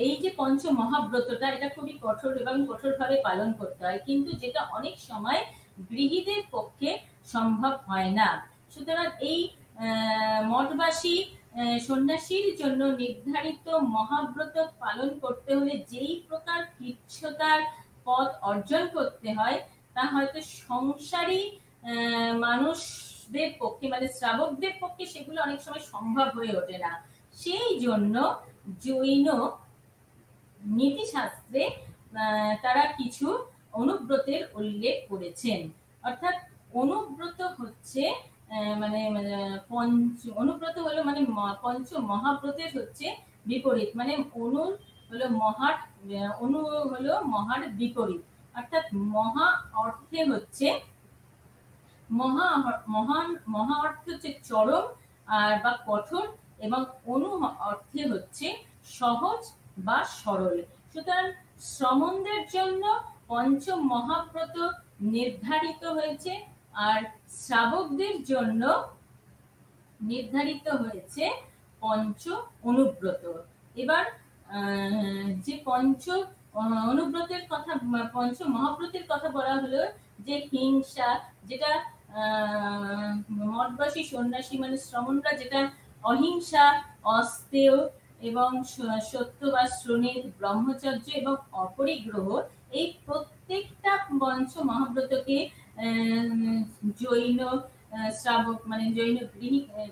এই যে পঞ্চ মহাব্রতটা এটা খুবই কঠোর এবং কঠোরভাবে পালন করতে হয়, কিন্তু যেটা অনেক সময় গৃহীদের পক্ষে সম্ভব হয় না। সুতরাং এই মঠবাসী সন্ন্যাসীর জন্য নির্ধারিত মহাব্রত পালন করতে হলে যেই প্রকার কৃচ্ছতার পথ অর্জন করতে হয় তা হয়তো সংসারী মানুষদের পক্ষে মানে শ্রাবকদের পক্ষে সেগুলো অনেক সময় সম্ভব হয়ে ওঠে না। সেই জন্য জৈন নীতিশাস্ত্রে তারা কিছু অনুব্রতের উল্লেখ করেছেন। অর্থাৎ অনুব্রত হচ্ছে মানে অনুব্রত হলো মানে পঞ্চ মহাব্রতের হচ্ছে বিপরীত, মানে অনু হলো মহার বিপরীত। অর্থাৎ মহা অর্থে হচ্ছে মহা অর্থে হচ্ছে চরম আর বা কঠোর, এবং অনু অর্থে হচ্ছে সহজ বা সরল। সুতরাং শ্রমণদের জন্য পঞ্চ মহাব্রত নির্ধারিত হয়েছে, আর শ্রাবকদের জন্য নির্ধারিত হয়েছে পঞ্চ অনুব্রত। এবার যে পঞ্চ অনুব্রতের কথা, পঞ্চ মহাব্রতের কথা বলা হলো, যে হিংসা যেটা মঠবাসী সন্ন্যাসী মানে শ্রমণরা যেটা অহিংসা, অস্তেয় এবং সত্য বা শ্রোণীর, ব্রহ্মচর্য এবং অপরিগ্রহ, এই প্রত্যেকটা পঞ্চ মহাব্রতকে জৈন শ্রাবক মানে জৈন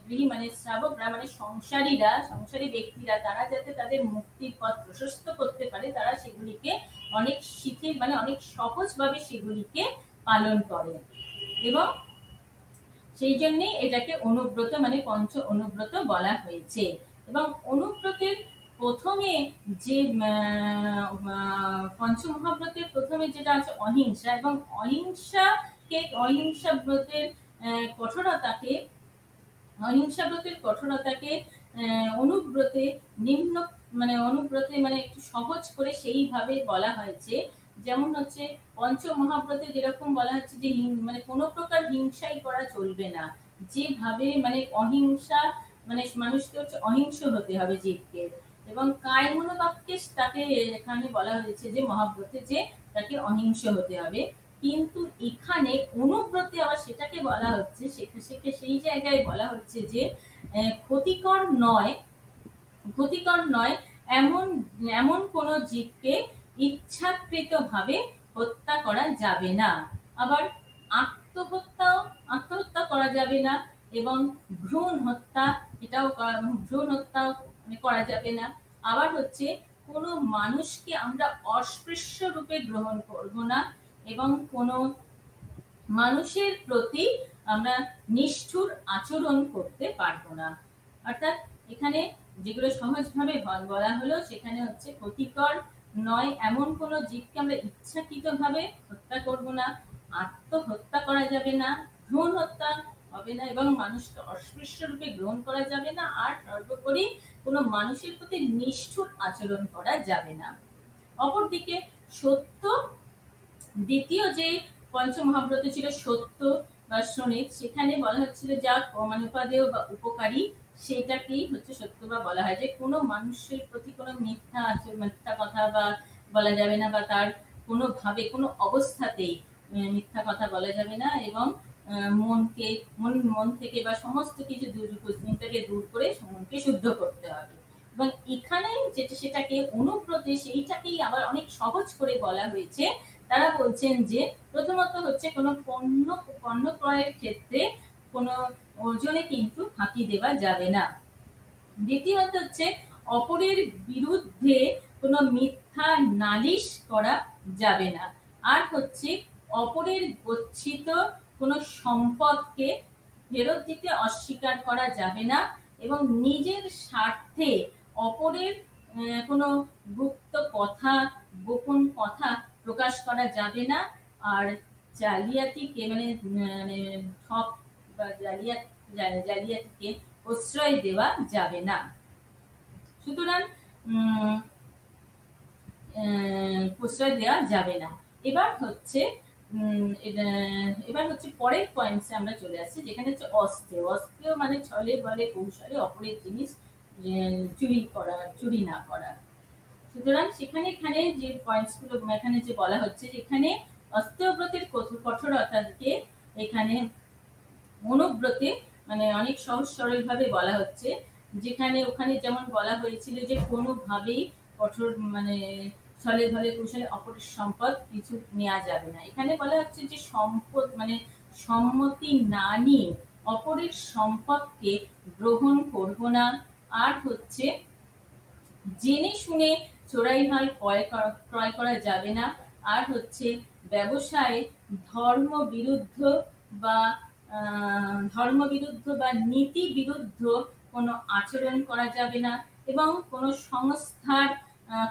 গৃহী মানে শ্রাবকরা মানে সংসারী ব্যক্তিরা তারা যাতে তাদের মুক্তির পথ প্রশস্ত করতে পারে, তারা সেগুলিকে অনেক শিথিল মানে অনেক সহজভাবে সেগুলিকে পালন করে, এবং সেই জন্যই এটাকে অনুব্রত মানে পঞ্চ অনুব্রত বলা হয়েছে। এবং অনুব্রতের প্রথমে যে পঞ্চমহাব্রতের প্রথমে যেটা আছে অহিংসা, এবং অহিংসা ব্রতের কঠোরতাকে অনুব্রতে নিম্ন অনুব্রতে একটু সহজ করে সেইভাবে বলা হয়েছে। যেমন হচ্ছে পঞ্চমহাব্রতে যেরকম বলা হচ্ছে যে কোনো প্রকার হিংসাই করা চলবে না, যেভাবে অহিংসা মানে মানুষকে হচ্ছে অহিংস হতে হবে জীবকে, এবং কায়মনোবাক্যে তাকে এখানে বলা হয়েছে যে মহাব্রতে যে তাকে অহিংস হতে হবে। কিন্তু এখানে অনুব্রতে আবার সেটাকে বলা হচ্ছে, সেই জায়গায় বলা হচ্ছে যে ক্ষতিকর নয়, ক্ষতিকর নয় এমন এমন কোন জীবকে ইচ্ছাকৃতভাবে হত্যা করা যাবে না। আবার আত্মহত্যা করা যাবে না, এবং ভ্রূণ হত্যা ভ্রূণ হত্যা করা যাবে না। আবার হচ্ছে কোনো মানুষকে আমরা অস্পৃশ্য রূপে গ্রহণ করব না, এবং কোনো মানুষের প্রতি আমরা নিষ্ঠুর আচরণ করতে পারবো না। অর্থাৎ এখানে যেগুলো সহজভাবে বলা হলো সেখানে হচ্ছে ক্ষতিকর নয় এমন কোনো জীবকে আমরা ইচ্ছাকৃতভাবে হত্যা করব না, আত্মহত্যা করা যাবে না, ভ্রূণ হত্যা হবে না, এবং মানুষকে অস্পৃশ্য রূপে গ্রহণ করা যাবে না, আর সর্বোপরি কোনো মানুষের প্রতি নিষ্ঠুর আচরণ করা যাবে না। অপরদিকে সত্য, দ্বিতীয় যে পঞ্চমহাব্রত ছিল সত্য বা শোণিত, সেখানে বলা হচ্ছিল যা মানে উপাদেয় বা উপকারী সেটাকেই হচ্ছে সত্য বা বলা হয়, যে কোনো মানুষের প্রতি কোনো মিথ্যা কথা বা বলা যাবে না, বা তার কোনো ভাবে কোনো অবস্থাতেই মিথ্যা কথা বলা যাবে না, এবং মন থেকে বা সমস্ত কিছু চিন্তাকে দূর করে মনকে শুদ্ধ করতে হবে। এবং এখানে যেটা সেটাকে অনুব্রতে সেইটাকেই আবার অনেক সহজ করে বলা হয়েছে। তারা বলছেন যে প্রথমত হচ্ছে কোনো পণ্য ক্রয়ের ক্ষেত্রে কোনো ওজনে কিন্তু ফাঁকি দেওয়া যাবে না। দ্বিতীয়ত হচ্ছে অপরের বিরুদ্ধে কোনো মিথ্যা নালিশ করা যাবে না। আর হচ্ছে অপরের গচ্ছিত কোনো সম্পদকে ফেরত দিতে অস্বীকার করা যাবে না, এবং নিজের স্বার্থে অপরের কোনো গুপ্ত কথা, গোপন কথা প্রকাশ করা যাবে না। আর জালিয়াতিকে মানে ঠক বা জালিয়াতিকে প্রশ্রয় দেওয়া যাবে না। সুতরাং প্রশ্রয় দেওয়া যাবে না। এবার হচ্ছে পরের পয়েন্টসে আমরা চলে আসছি, যেখানে হচ্ছে অস্ত্রেয়। অস্ত্রেয় মানে ছলে বলে কৌশলে অপরের জিনিস চুরি না করা। সুতরাং এখানে যে পয়েন্টস গুলো এখানে যে বলা হচ্ছে, যেখানে অস্ত্রব্রতের কঠোরতাকে এখানে অনুব্রতে মানে অনেক সহজ সরল ভাবে বলা হচ্ছে। যেখানে ওখানে যেমন বলা হয়েছিল যে কোনোভাবেই কঠোর মানে ছলে ধলে কৌশলে অপরের সম্পদ কিছু নেওয়া যাবে না। এখানে বলা হচ্ছে যে সম্পদ মানে সম্মতি না নিয়ে অপরের সম্পদকে গ্রহণ করব না। আর হচ্ছে জেনে শুনে চোরাই মাল ক্রয় করা যাবে না। আর হচ্ছে ব্যবসায় ধর্ম বিরুদ্ধ বা নীতি বিরুদ্ধ কোনো আচরণ করা যাবে না, এবং কোনো সংস্থার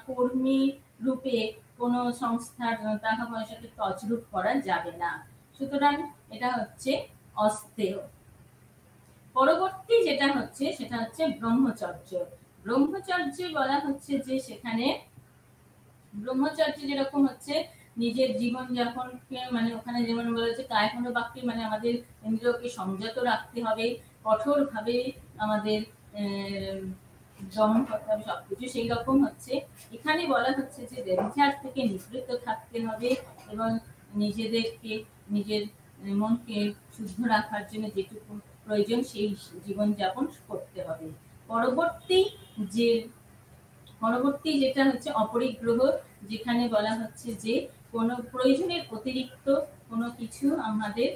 কর্মী রূপে কোনো সংস্থার টাকা পয়সাকে তছরূপ করা যাবে না। সুতরাং এটা হচ্ছে অস্তেয়। পরবর্তী যেটা হচ্ছে সেটা হচ্ছে ব্রহ্মচর্য। ব্রহ্মচর্যে বলা হচ্ছে যে সেখানে ব্রহ্মচর্য যেরকম হচ্ছে নিজের জীবন যাপনকে মানে ওখানে যেমন বলা হচ্ছে কায়মনোবাক্যে মানে আমাদের ইন্দ্রিয়কে সংযত রাখতে হবে, কঠোর ভাবে আমাদের দমন করতে হবে সবকিছু। সেই রকম হচ্ছে এখানে বলা হচ্ছে যে ব্যভিচার থেকে নিবৃত্ত থাকতে হবে, এবং নিজের মনকে শুদ্ধ রাখার জন্য যেটুকু প্রয়োজন সেই জীবনযাপন করতে হবে। পরবর্তী যেটা হচ্ছে অপরিগ্রহ, যেখানে বলা হচ্ছে যে কোনো প্রয়োজনের অতিরিক্ত কোনো কিছু আমাদের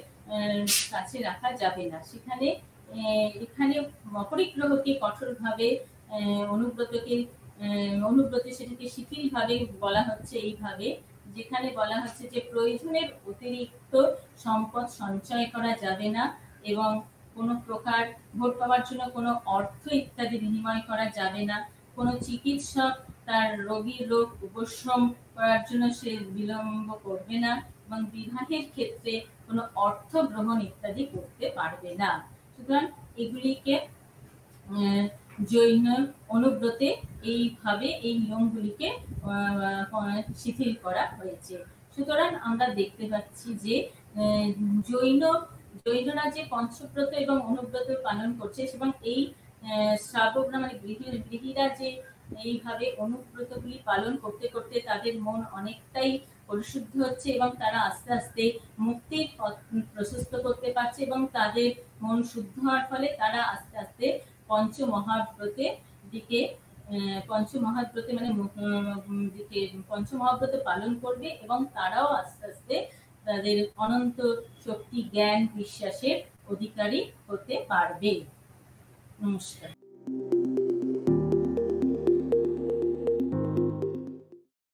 কাছে রাখা যাবে না। এখানে অপরিগ্রহকে কঠোরভাবে অনুব্রতে সেটাকে শিথিলভাবে বলা হচ্ছে এইভাবে, যেখানে বলা হচ্ছে যে প্রয়োজনের অতিরিক্ত সম্পদ সঞ্চয় করা যাবে না, এবং কোনো প্রকার ভোট পাওয়ার জন্য কোনো অর্থ ইত্যাদি বিনিময় করা যাবে না। কোনো চিকিৎসক তার রোগীর রোগ উপশম করার জন্য সে বিলম্ব করবে না, এবং বিবাহের ক্ষেত্রে কোনো অর্থ গ্রহণ ইত্যাদি করতে পারবে না। সুতরাং এগুলিকে জৈন অনুব্রতে এইভাবে এই নিয়মগুলিকে শিথিল করা হয়েছে। সুতরাং আমরা দেখতে পাচ্ছি যে জৈনরা যে পঞ্চব্রত এবং অনুব্রত পালন করছে, এবং এই শ্রাবকরা মানে গৃহীরা যে এইভাবে অনুব্রতগুলি পালন করতে করতে তাদের মন অনেকটাই পরিশুদ্ধ হচ্ছে এবং তারা আস্তে আস্তে মুক্তির পথ প্রশস্ত করতে পারছে এবং তাদের মন শুদ্ধ হওয়ার ফলে তারা আস্তে আস্তে পঞ্চমহাব্রতের দিকে পঞ্চমহাব্রতে মানে দিকে পঞ্চমহাব্রত পালন করবে এবং তারাও আস্তে আস্তে তাদের অনন্ত শক্তি, জ্ঞান, বিশ্বাসের অধিকারী হতে পারবে। নমস্কার।